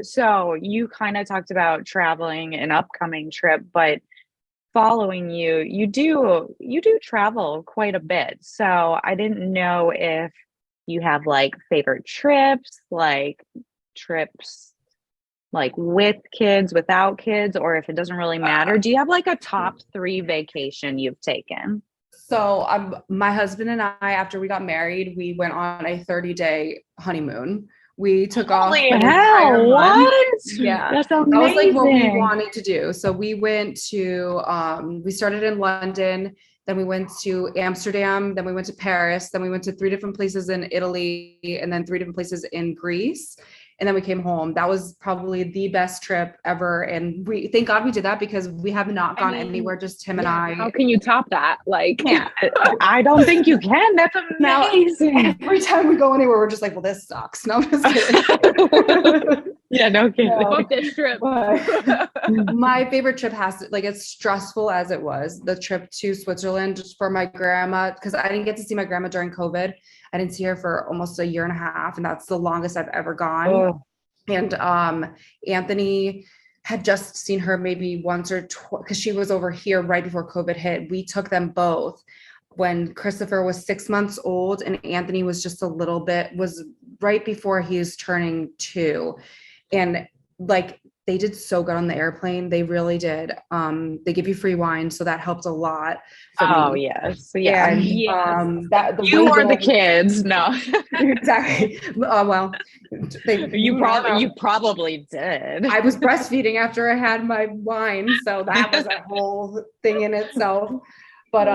So you kind of talked about traveling, an upcoming trip, but following you do travel quite a bit. So I didn't know if you have like favorite trips like with kids, without kids, or if it doesn't really matter. Do you have like a top 3 vacation you've taken? So my husband and I, after we got married, we went on a 30-day honeymoon. We took off an entire month. Yeah, that's amazing. That was like what we wanted to do. So we went to we started in London, then we went to Amsterdam, then we went to Paris, then we went to 3 different places in Italy, and then 3 different places in Greece. And then we came home. That was probably the best trip ever. And thank God we did that, because we have not gone anywhere, just him and I. How can you top that? Like, I don't think you can. That's amazing. Now, every time we go anywhere, we're just like, well, this sucks. No, I'm just kidding. Yeah, no kidding. Fuck this trip. My favorite trip as stressful as it was, the trip to Switzerland just for my grandma, because I didn't get to see my grandma during COVID. I didn't see her for almost 1.5 years, and that's the longest I've ever gone. Oh. And Anthony had just seen her maybe once or twice, because she was over here right before COVID hit. We took them both when Christopher was 6 months old, and Anthony was just was right before he was turning 2. And like, they did so good on the airplane. They really did. They give you free wine, so that helped a lot. Me. Yes. Yeah. And, you or the kids. No. Exactly. Well, you probably did. I was breastfeeding after I had my wine, so that was a whole thing in itself. But so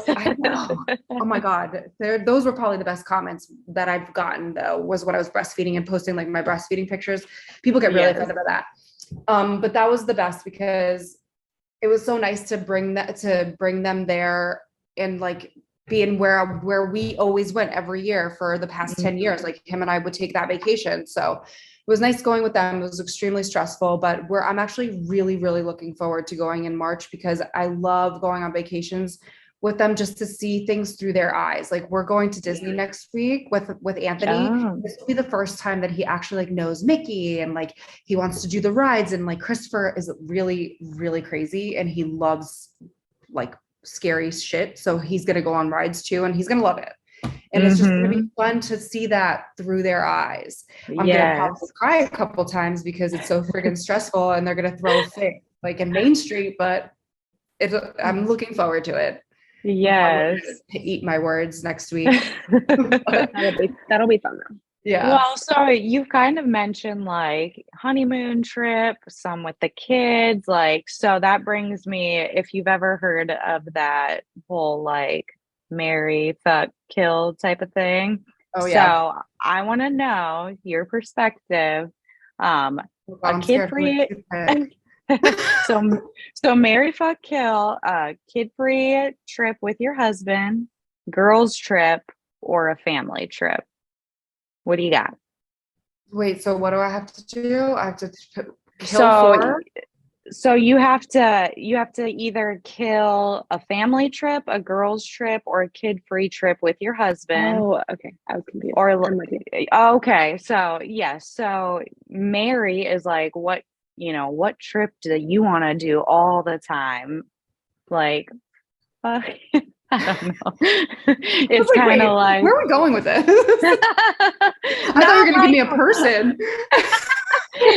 I know. Oh my God, those were probably the best comments that I've gotten, though, was when I was breastfeeding and posting like my breastfeeding pictures. People get really offended by that. But that was the best, because it was so nice to bring them there and like being where we always went every year for the past 10 years. Like him and I would take that vacation. So it was nice going with them. It was extremely stressful, but I'm actually really, really looking forward to going in March because I love going on vacations with them just to see things through their eyes. Like we're going to Disney next week with Anthony. Oh. This will be the first time that he actually like knows Mickey and like he wants to do the rides, and like Christopher is really, really crazy and he loves like scary shit. So he's going to go on rides too and he's going to love it. And it's just going to be fun to see that through their eyes. I'm going to probably cry a couple times because it's so friggin' stressful and they're going to throw a fit like in Main Street, but I'm looking forward to it. Yes. To eat my words next week. That'll be fun though. Yeah. Well, so you've kind of mentioned like honeymoon trip, some with the kids, like, so that brings me, if you've ever heard of that whole like marry, fuck, kill type of thing. Oh yeah. So I want to know your perspective. A kid-free so marry, fuck, kill, kid-free trip with your husband, girls trip, or a family trip. What do you got? Wait, so what do I have to do? I have to kill so you have to either kill a family trip, a girls trip, or a kid-free trip with your husband. Oh, okay. I was confused. Okay, so yes, so marry is like what trip do you want to do all the time? Like, I don't know. It's like, kind of like, where are we going with this? I thought you were going to give me a person.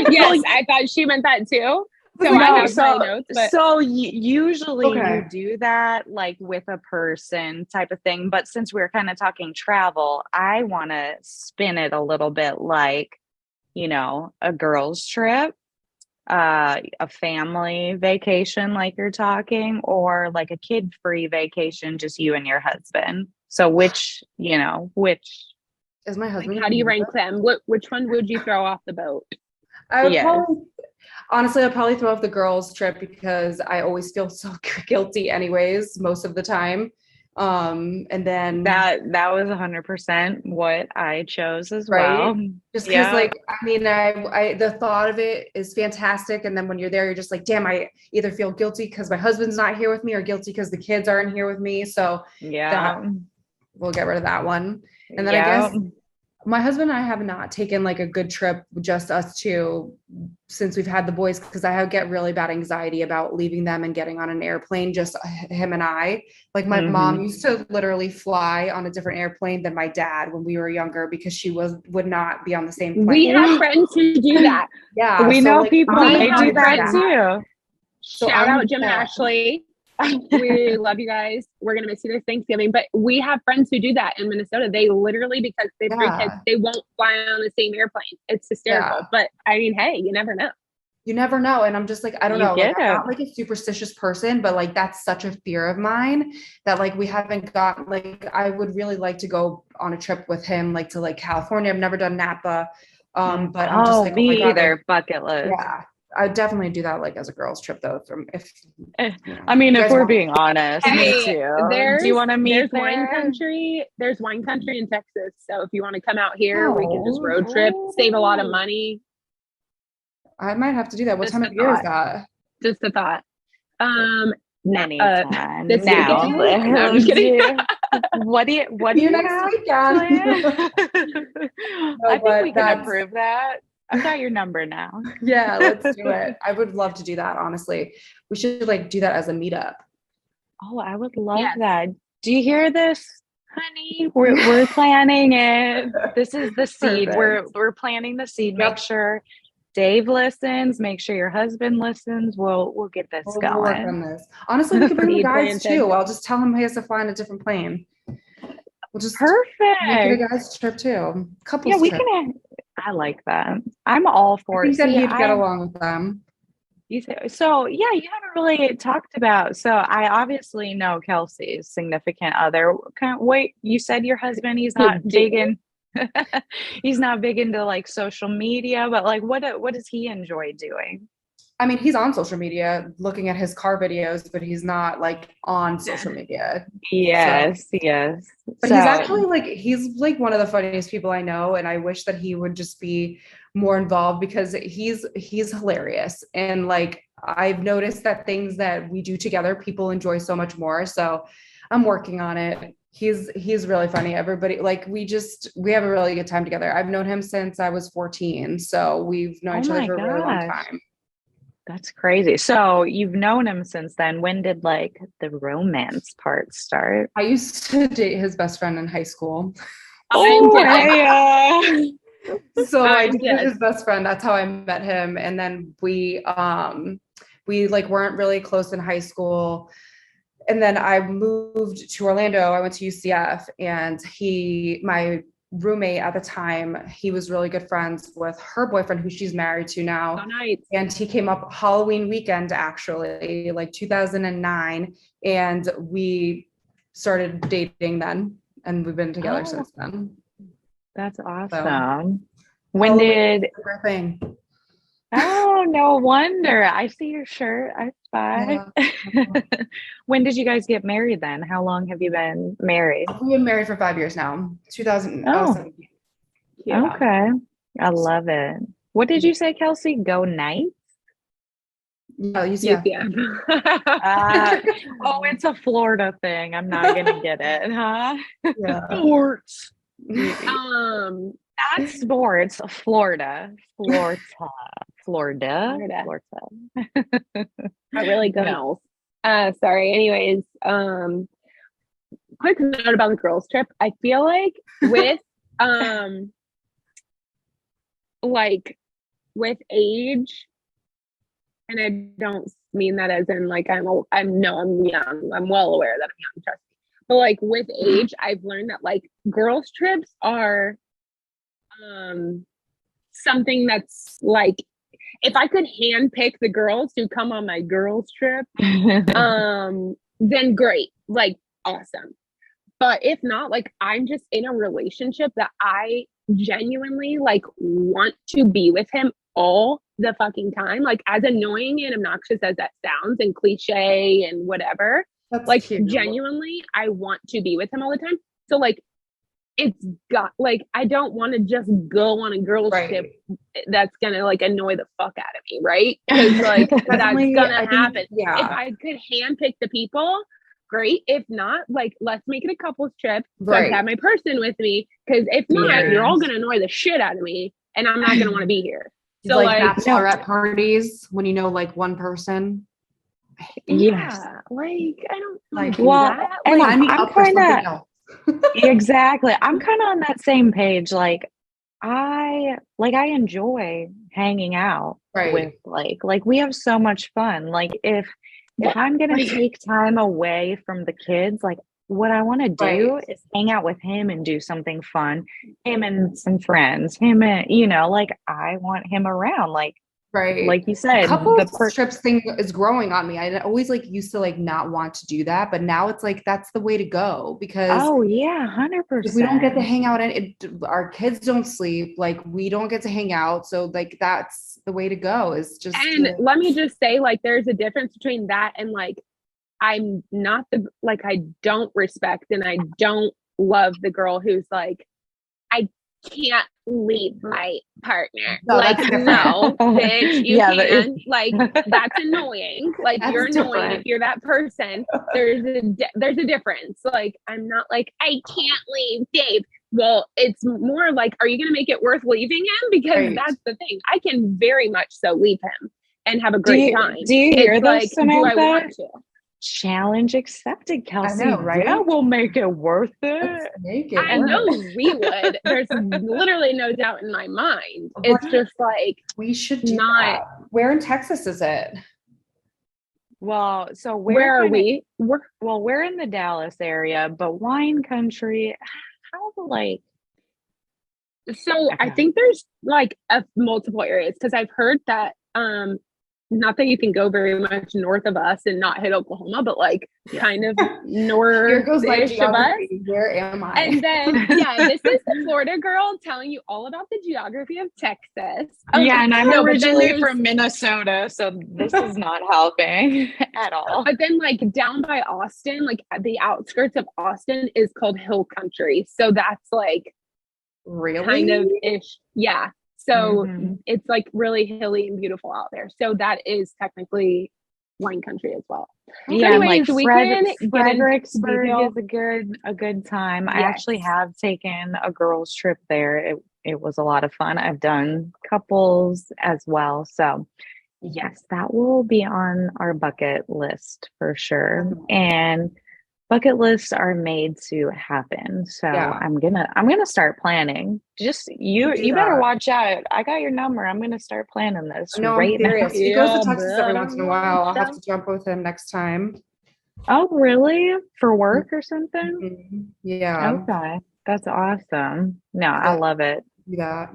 Yes, I thought she meant that too. So I have my notes, but usually you do that like with a person type of thing. But since we're kind of talking travel, I want to spin it a little bit like, a girls trip, a family vacation like you're talking, or like a kid-free vacation, just you and your husband. So which is my husband? Like, how do you rank them? Which one would you throw off the boat? Honestly, I'd probably throw off the girls trip because I always feel so guilty anyways, most of the time. And then that was 100% what I chose as well. Just because like, I mean, I the thought of it is fantastic. And then when you're there, you're just like, damn, I either feel guilty because my husband's not here with me or guilty because the kids aren't here with me. So we'll get rid of that one. And then I guess my husband and I have not taken like a good trip, just us two, since we've had the boys, because I get really bad anxiety about leaving them and getting on an airplane, just him and I. Like my mom used to literally fly on a different airplane than my dad when we were younger because she would not be on the same plane. We have friends who do that. Yeah. We know like, people they do that too. So shout out Jim and Ashley. We love you guys. We're gonna miss you this Thanksgiving, but we have friends who do that in Minnesota. They literally, because they have 3 kids, they won't fly on the same airplane. It's hysterical. But I mean, hey, you never know. You never know. And I'm just like, I don't know. Like, I'm not like a superstitious person, but like that's such a fear of mine that like we haven't got, like I would really like to go on a trip with him, like to like California. I've never done Napa. But I'm just like, me either. Like, bucket list. Yeah. I definitely do that like as a girls trip though. I mean, if we're being honest, me too. Do you want to meet wine country? There's wine country in Texas. So if you want to come out here, we can just road trip, save a lot of money. I might have to do that. What time of year is that? Just a thought. Anytime. Now. No, I'm just kidding. What do you next weekend? I think we can approve that. I've got your number now. Yeah, let's do it. I would love to do that, honestly. We should like do that as a meetup. Oh, I would love that. Do you hear this, honey? We're planning it. This is the seed. We're planting the seed. Make sure Dave listens. Make sure your husband listens. We'll get this going. We'll work on this. Honestly, we can bring the guys too. I'll just tell him he has to fly on a different plane. We'll just make it a guys trip too. Couples trip. Can. I like that. I'm all for it. I think that you'd get along with them. So you haven't really talked about. So I obviously know Kelsey's significant other. Wait, you said your husband? He's not big in. He's not big into like social media, but like, what does he enjoy doing? I mean, he's on social media looking at his car videos, but he's not like on social media. So, Yes. but he's like one of the funniest people I know. And I wish that he would just be more involved because he's hilarious. And like, I've noticed that things that we do together, people enjoy so much more. So I'm working on it. He's really funny. Everybody like we have a really good time together. I've known him since I was 14. So we've known Oh each other my for a really long gosh. time. That's crazy. So you've known him since then. When did like the romance part start? I used to date his best friend in high school. I'm dead. So I I'm dated dead. his best friend. That's how I met him. And then we like weren't really close in high school. And then I moved to Orlando. I went to UCF and my roommate at the time, he was really good friends with her boyfriend who she's married to now. So nice. And he came up Halloween weekend, actually, like 2009. And we started dating then. And we've been together Oh, since then. that's So awesome. When Halloween did, is a favorite thing. oh, no wonder. I see your shirt. I spy. Yeah. When did you guys get married then? How long have you been married? We've been married for 5 years now. Oh, 2017. Yeah. okay. I love it. What did you say, Kelsey? Go night? Yeah, Yes, UCF. yeah. Oh, it's a Florida thing. I'm not gonna get it, huh? Yeah. Sports. um, Not sports. Florida. Florida. Florida. Florida. Florida. I really No. don't. Sorry. Anyways, quick note about the girls trip. I feel like with like with age, and I don't mean that as in like I'm young. I'm well aware that I'm young, trust me. But like with age, I've learned that like girls trips are something that's like if I could handpick the girls who come on my girls trip, then great, like awesome. But if not, like I'm just in a relationship that I genuinely like want to be with him all the fucking time. Like as annoying and obnoxious as that sounds and cliche and whatever, That's like cute. genuinely I want to be with him all the time. So like it's got like I don't want to just go on a girls trip that's gonna like annoy the fuck out of me, right? Because like that's gonna happen. Yeah. If I could handpick the people, great. If not, like let's make it a couples trip. So I Right. can have my person with me. Because if not, you're all gonna annoy the shit out of me, and I'm not gonna want to be here. So like bachelorette parties when you know like one person. Yes. like I don't Like do that. and sign me I'm up for kind something of else. exactly. I'm kind of on that same page. Like I enjoy hanging out with like we have so much fun. Like if I'm gonna take time away from the kids, like what I want to do is hang out with him and do something fun. Him and some friends. Him and like I want him around. Like you said, couples trips thing is growing on me. I always like used to like not want to do that, but now it's like that's the way to go because oh yeah, if we don't get to 100%. hang out and our kids don't sleep, like we don't get to hang out. So like that's the way to go is just let me just say like there's a difference between that and like I'm not like I don't respect and I don't love the girl who's like I can't leave my partner. No, like no, bitch, you can. Like that's annoying. Like that's you're annoying different. if you're that person. There's a difference. Like I'm not like I can't leave Dave. Well, it's more like, are you going to make it worth leaving him? Because that's the thing. I can very much so leave him and have a great time. Do you hear this, like, Samantha? do I want to? Challenge accepted, Kelsey. I know, right? Yeah, we'll make it worth it. I know we would. There's literally no doubt in my mind. It's just like we should do that. Where in Texas is it? Well, so where are we? We're in the Dallas area, but wine country. How like? So I think there's like multiple areas because I've heard that not that you can go very much north of us and not hit Oklahoma, but like kind of Here goes my north-ish of us. geography. Where am I? And then, this is the Florida girl telling you all about the geography of Texas. Yeah, and I'm No, but then originally there's- from Minnesota, so this is not helping at all. But then, like, down by Austin, like the outskirts of Austin is called Hill Country. So that's like Really? kind of ish. Yeah. So Mhm. it's like really hilly and beautiful out there. So that is technically wine country as well. Yeah, and like anyways, we can get into Fredericksburg detail. is a good time. I Yes. actually have taken a girls trip there. It was a lot of fun. I've done couples as well. So yes, that will be on our bucket list for sure. And bucket lists are made to happen. So Yeah. I'm gonna start planning. Just you better that. watch out. I got your number. I'm gonna start planning this No, I'm right now. serious. He goes to Yeah, Texas every once in a while. I'll have bro. to jump with him next time. Oh, really? For work or something? Mhm. Yeah. Okay. That's awesome. No, I love it. Do that.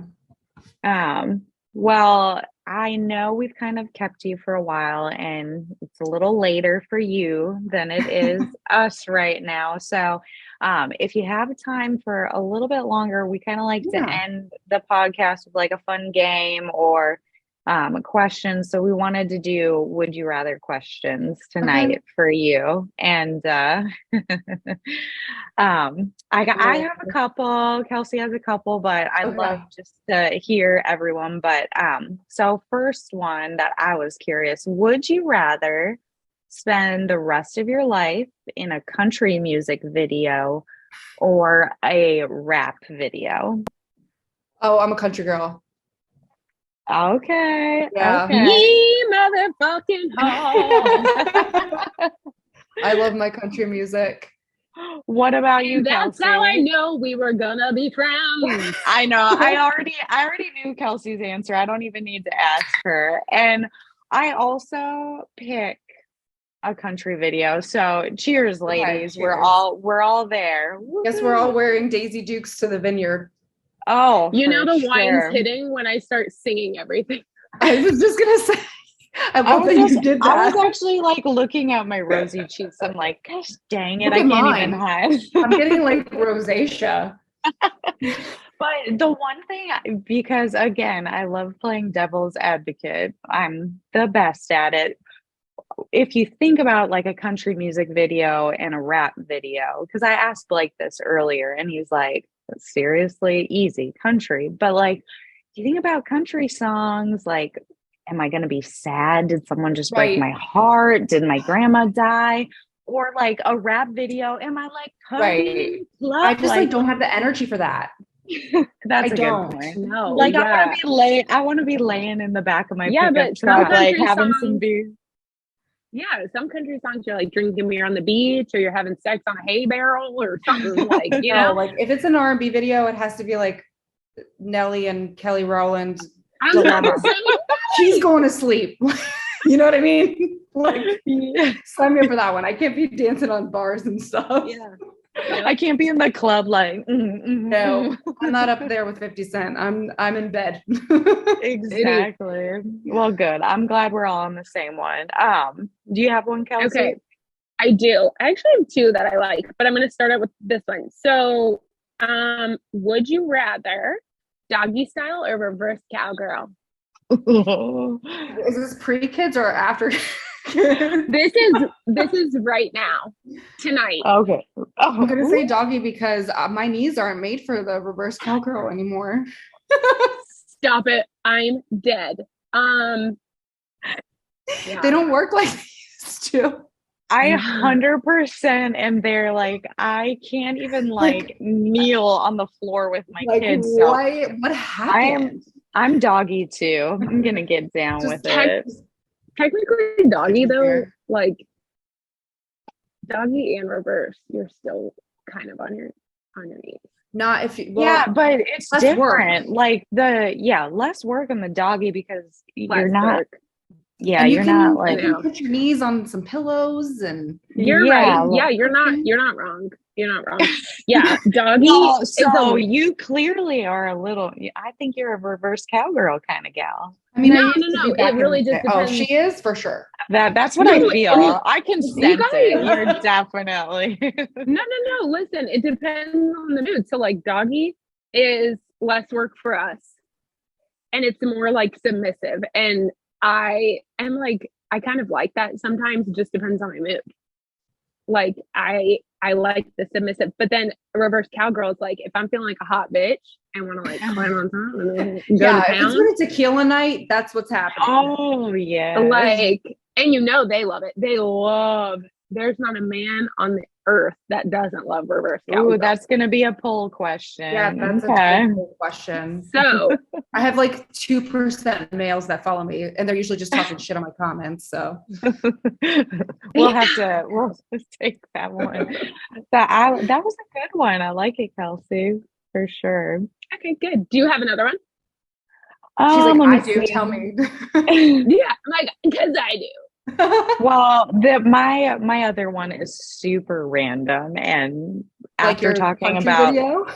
Well, I know we've kind of kept you for a while and it's a little later for you than it is us right now. So, if you have time for a little bit longer, we kind of like to end the podcast with like a fun game or a question. So we wanted to do would you rather questions tonight for you. And I have a couple, Kelsey has a couple, but I'd love just to hear everyone. But so first one that I was curious, would you rather spend the rest of your life in a country music video or a rap video? Oh, I'm a country girl. Okay. Yeah. Okay. Ye motherfucking home. I love my country music. What about you, That's Kelsey? how I know we were gonna be friends. I know. I already knew Kelsey's answer. I don't even need to ask her. And I also pick a country video. So cheers, ladies. cheers. We're all there. Guess we're all wearing Daisy Dukes to the vineyard. Oh, You know the sure. wine's hitting when I start singing everything. I was just gonna say. I love that you did that. I was actually like looking at my rosy cheeks. I'm like, gosh dang it, Look I at can't mine. even hide. I'm getting like rosacea. But the one thing, because again, I love playing devil's advocate. I'm the best at it. If you think about like a country music video and a rap video, because I asked Blake this earlier and he's like, seriously, easy country. But like, you think about country songs, like, am I going to be sad? Did someone just break my heart? Did my grandma die? Or like a rap video, am I like, I just like don't have the energy for that. That's a good point. No, like I want to be laying in the back of my pickup truck, like having some beer. Yeah, some country songs you're like drinking beer on the beach or you're having sex on a hay barrel or something like, you know. Like if it's an R&B video, it has to be like Nelly and Kelly Rowland. She's going to sleep. You know what I mean? Like, sign me up for that one. I can't be dancing on bars and stuff. Yeah. I can't be in the club like no, I'm not up there with 50 Cent. I'm in bed. Exactly. Well, good. I'm glad we're all on the same one. Do you have one, Kelsey? Okay, I do. I actually have two that I like, but I'm going to start out with this one. So, would you rather doggy style or reverse cowgirl? Is this pre-kids or after? This is right now, tonight. Okay. I'm gonna say doggy because my knees aren't made for the reverse cowgirl anymore. Stop it! I'm dead. They don't work like they used to. I 100% am there. Like I can't even like kneel on the floor with my kids. So what happened? I'm doggy too. I'm gonna get down with it. Technically doggy though, like doggy and reverse, you're still kind of on your knees. Not if you but it's different. Work. Like less work on the doggy because you're not work. Yeah, you're not like you put your knees on some pillows and you're right. Yeah, you're not wrong. You're not wrong. Yeah, doggy Well, is so a you clearly are a little, I think you're a reverse cowgirl kind of gal. I mean, I no, used no, to no. be back It in really the just day. Oh, depends. she is for sure. That's what No, I feel. I can you sense it. guys. You're definitely. No. Listen, it depends on the mood. So like doggy is less work for us and it's more like submissive. And I am like, I kind of like that sometimes. It just depends on my mood. Like I like the submissive, but then a reverse cowgirl is like if I'm feeling like a hot bitch and want to like climb on top and go Yeah, to if it's town. been a tequila night, that's what's happening. Oh yeah. Like, and you know they love it. They love. There's not a man on the earth that doesn't love reverse cowgirl. Ooh, that's gonna be a poll question. Yeah, that's okay. a good question. So I have like 2% males that follow me, and they're usually just talking shit on my comments. So we'll just take that one. That was a good one. I like it, Kelsey, for sure. okay, good. Do you have another one? she's like, Let me I do. see. Tell me. Yeah, I'm like because I do. Well, my other one is super random, and Like after your talking country about video.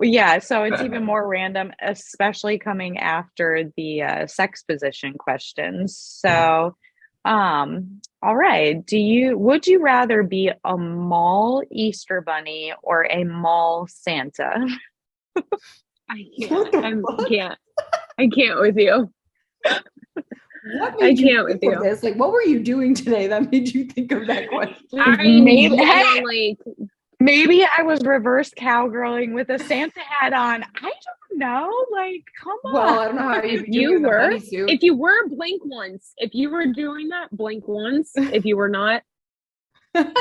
yeah, so it's even more random, especially coming after the sex position questions. So, all right, would you rather be a mall Easter bunny or a mall Santa? I What can't. the fuck? Can't. I can't with you. What I made you can't with think of you. this? Like, what were you doing today that made you think of that question? I'm Maybe, genuinely. maybe I was reverse cowgirling with a Santa hat on. I don't know. Like, come Well, I on. don't know how If you'd be doing it in a bunny suit. if you were, blink once. If you were doing that, blink once. If you were not, okay.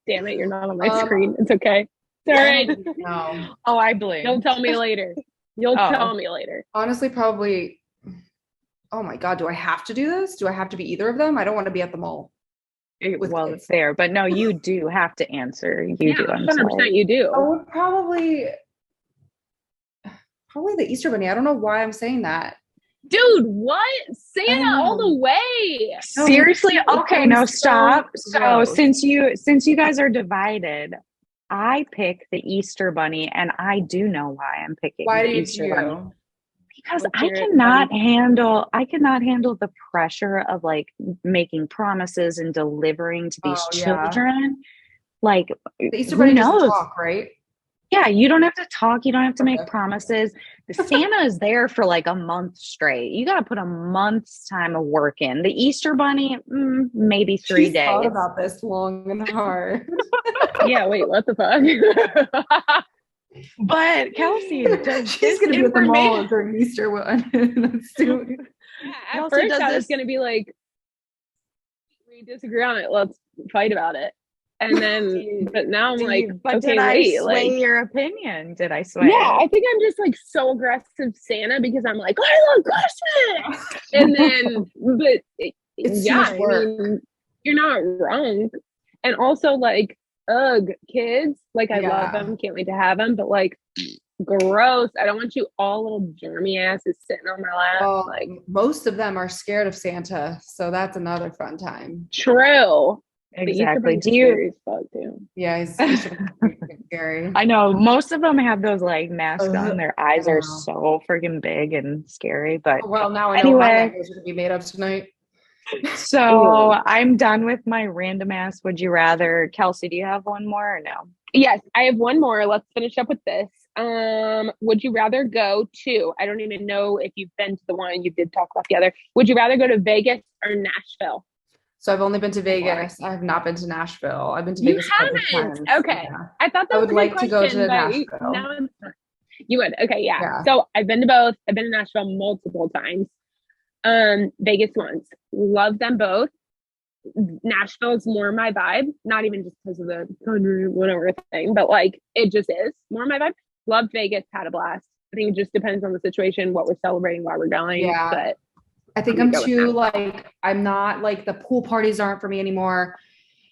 Damn it, you're not on my screen. It's okay. It's all right. No. Oh, I blinked. You'll tell me later. You'll tell me later. Honestly, probably. Oh my God, do I have to do this? Do I have to be either of them? I don't want to be at the mall. with Well, kids. fair, but no, you do have to answer. You do. I'm 100% sorry. you do. I would probably the Easter Bunny. I don't know why I'm saying that. Dude, what? I Santa don't know. all the way. Seriously? No, Okay, it no, sounds so stop. So gross. since you guys are divided, I pick the Easter Bunny, and I do know why I'm picking Why the did Easter Bunny. you? Because What's I your cannot buddy? handle the pressure of like making promises and delivering to these Oh yeah. children. Like, The Easter who Bunny doesn't knows? talk, right? Yeah, you don't have to talk. You don't have to make Okay. promises. The Santa is there for like a month straight. You got to put a month's time of work in. The Easter Bunny, maybe 3 She's days. thought about this long and hard. Yeah, wait, what the fuck? But Kelsey, does She's this gonna be at the mall information? during Easter one. That's too. At Kelsey, first, does I was this? going to be like, we disagree on it. Let's fight about it. And then, but now I'm like, But okay, did I wait, sway like, your opinion? Did I sway? yeah, it? I think I'm just like so aggressive Santa because I'm like, I love Christmas. And then, but It's too yeah, much I work. mean, you're not wrong. And also, like, ugh, kids, like, I love Yeah. them, can't wait to have them, but like, gross. I don't want you all little germy asses sitting on my lap. Well, Like, most of them are scared of Santa, so that's another fun time. true. Exactly. Do you? Fuck too. Yeah, he's scary. I know most of them have those like masks on. Their eyes I are know. so freaking big and scary. But Well, now I know what my anyway, nightmares are gonna be made of tonight. so I'm done with my random ass. Would you rather? Kelsey, do you have one more or no? Yes, I have one more. Let's finish up with this. Would you rather go to, I don't even know if you've been to the one, you did talk about the other. Would you rather go to Vegas or Nashville? So I've only been to Vegas. I have not been to Nashville. I've been to You Vegas a couple haven't? times. Okay. Yeah. I thought that I was would a like good to go question, to but Nashville. now it's you would. Okay, yeah. Yeah. So I've been to both. I've been to Nashville multiple times. Vegas once. Love them both. Nashville is more my vibe, not even just because of the country, whatever thing, but like it just is more my vibe. Loved Vegas, had a blast. I think it just depends on the situation, what we're celebrating, why we're going. Yeah. But I think I'm too like, I'm not like the pool parties aren't for me anymore.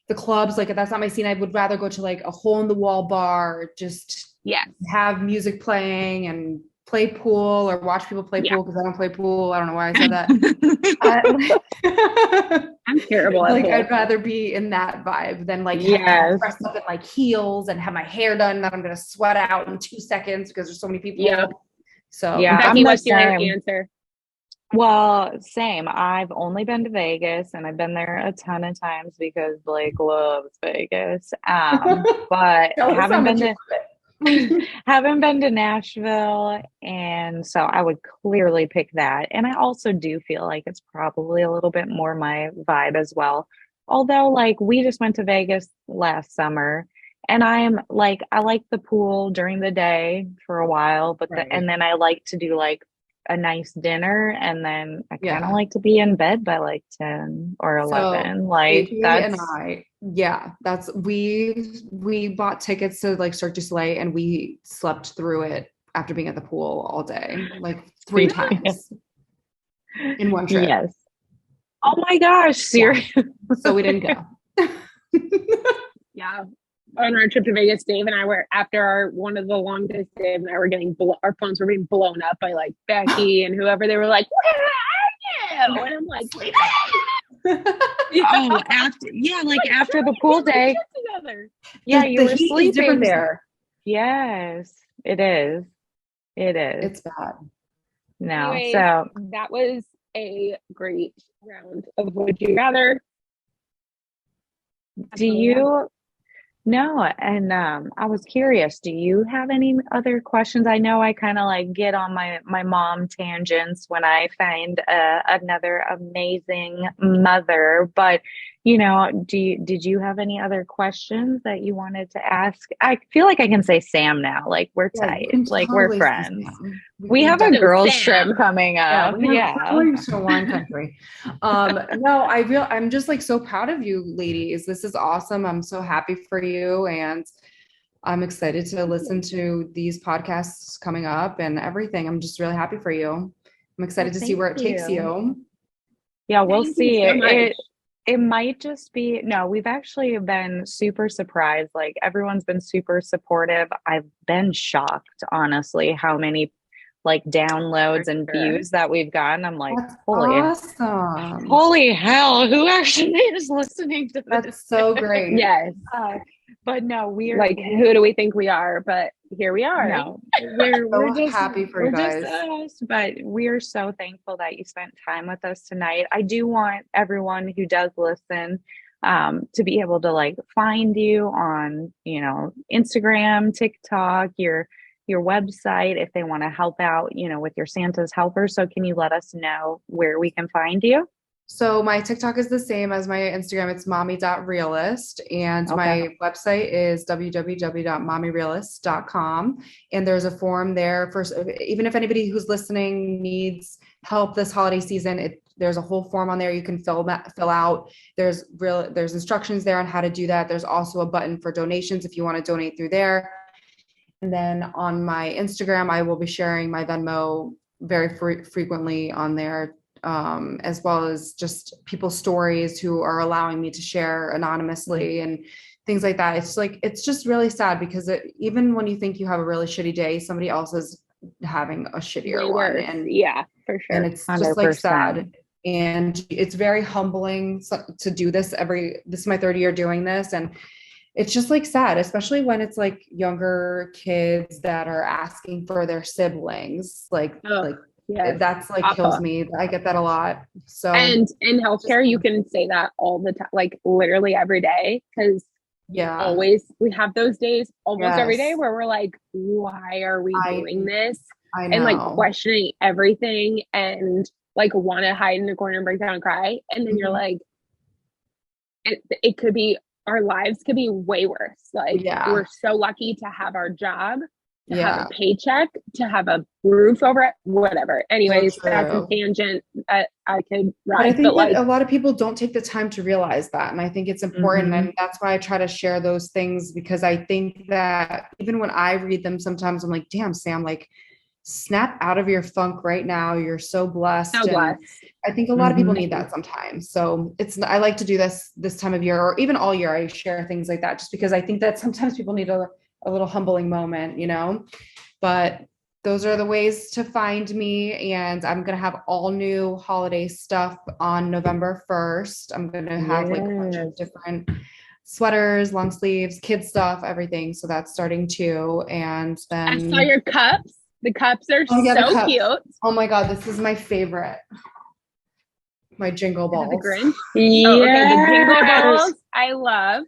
The clubs, like that's not my scene. I would rather go to like a hole in the wall bar, just yes, have music playing and play pool or watch people play pool because I don't play pool. I don't know why I said that. I'm terrible at like pool. I'd rather be in that vibe than like dress up in like heels and have my hair done that I'm gonna sweat out in 2 seconds because there's so many people. Yeah. So yeah, Becky, what's your answer? Well, same. I've only been to Vegas and I've been there a ton of times because Blake loves Vegas. But haven't been to Nashville, and so I would clearly pick that. And I also do feel like it's probably a little bit more my vibe as well. Although like we just went to Vegas last summer and I like the pool during the day for a while, but and then I like to do like a nice dinner, and then I kind of like to be in bed by like 10 or 11. So, like AP that's and I, that's we bought tickets to like Cirque du Soleil and we slept through it after being at the pool all day, like 3 times in one trip. Yes. Oh my gosh, seriously. So we didn't go. Yeah. On our trip to Vegas, Dave and I were, after one of the longest, Dave and I were getting, our phones were being blown up by like Becky and whoever. They were like, where are you? And I'm like, after the pool day. Yeah, you were sleeping different there. Yes, it is. It's bad. No, anyways, so that was a great round of Would You Rather. Do you? No, and I was curious, do you have any other questions? I know I kind of like get on my mom tangents when I find another amazing mother, but did you have any other questions that you wanted to ask? I feel like I can say Sam now, like we're tight, like we're friends. We have a girls trip coming up. We're going to wine country. No, I'm just like so proud of you ladies. This is awesome. I'm so happy for you, and I'm excited to listen to these podcasts coming up and everything. I'm just really happy for you. I'm excited to see where it takes you. Yeah, we'll see. It might just be, no, we've actually been super surprised. Like everyone's been super supportive. I've been shocked, honestly, how many like downloads and views that we've gotten. I'm like, holy hell, who actually is listening to this? That's so great. Yes. But no, we're like, who do we think we are? But here we are. No, we're just happy for you guys. Just us, but we're so thankful that you spent time with us tonight. I do want everyone who does listen to be able to like find you on, Instagram, TikTok, your website, if they want to help out, with your Santa's helper. So can you let us know where we can find you? So my TikTok is the same as my Instagram. It's mommy.realist. And my website is www.mommyrealist.com. And there's a form there for, even if anybody who's listening needs help this holiday season, there's a whole form on there you can fill out. There's instructions there on how to do that. There's also a button for donations if you want to donate through there. And then on my Instagram, I will be sharing my Venmo very frequently on there, as well as just people's stories who are allowing me to share anonymously and things like that. It's just really sad because even when you think you have a really shitty day, somebody else is having a shittier one. And yeah, for sure. And it's 100%. Just like sad. And it's very humbling to do this this is my 3rd year doing this. And it's just like sad, especially when it's like younger kids that are asking for their siblings. Yes. That's like kills me. I get that a lot. So, and in healthcare, you can say that all the time, like literally every day, because always we have those days almost every day where we're like, why are we doing this? I know. And like questioning everything and like want to hide in the corner and break down and cry. And then you're like, it could be, our lives could be way worse. Like we're so lucky to have our job, to have a paycheck, to have a roof over it, whatever. Anyways, that's a tangent I could ride. But I think that a lot of people don't take the time to realize that. And I think it's important. And that's why I try to share those things, because I think that even when I read them, sometimes I'm like, damn, Sam, like snap out of your funk right now. You're so blessed. I think a lot of people need that sometimes. So I like to do this time of year, or even all year. I share things like that just because I think that sometimes people need a little humbling moment, but those are the ways to find me. And I'm going to have all new holiday stuff on November 1st. I'm going to have like a bunch of different sweaters, long sleeves, kids stuff, everything. So that's starting too. And then I saw your cups. The cups are oh, yeah, the so cups. cute. Oh my God, this is my favorite. My jingle balls. The Grinch. Yeah. Oh, okay, the jingle balls I love.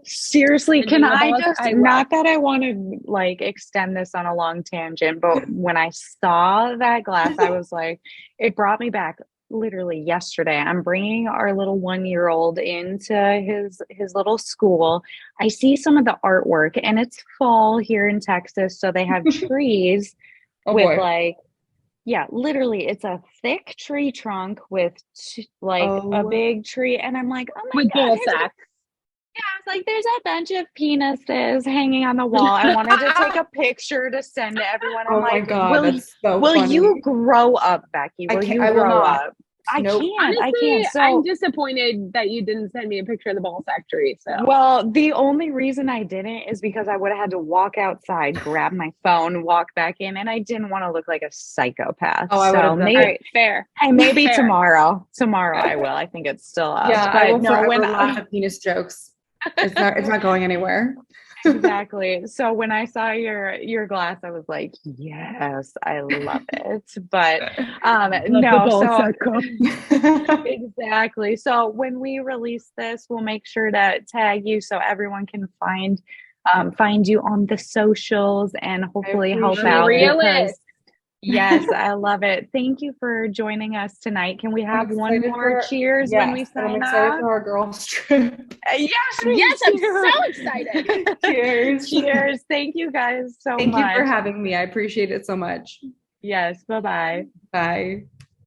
Seriously, The can jingle I balls, just I not that I want to like extend this on a long tangent, but when I saw that glass, I was like, it brought me back literally yesterday. I'm bringing our little 1-year-old into his little school. I see some of the artwork, and it's fall here in Texas, so they have trees Oh with boy. like, yeah, literally, it's a thick tree trunk with like a Oh. big tree, and I'm like, oh my with God, bowl there's sack. yeah, I was like, there's a bunch of penises hanging on the wall. I wanted to take a picture to send to everyone. I'm Oh my like, God, that's so will funny. you grow up, Becky? I Will can't, you I will grow not. up? I Nope. can't. I can't. Honestly, I'm So, disappointed that you didn't send me a picture of the ball sack tree. So well, the only reason I didn't is because I would have had to walk outside, grab my phone, walk back in, and I didn't want to look like a psychopath. Oh, I would So have done maybe, all right, fair. hey, maybe Fair. tomorrow. Tomorrow I will. I think it's still up. Yeah, I But will no, when forever laugh at penis jokes. It's not going anywhere. exactly. So when I saw your glass, I was like, yes, I love it. But no, so exactly. So when we release this, we'll make sure to tag you so everyone can find you on the socials and hopefully help appreciate out it. because Realist. yes, I love it. Thank you for joining us tonight. Can we have one excited more cheers when we Yes, and I'm sign excited off? for our girls trip. Yes, Yes, I'm too. so excited. Cheers. Cheers. Thank you guys so Thank you much. for having me. I appreciate it so much. Yes. Bye-bye. Bye.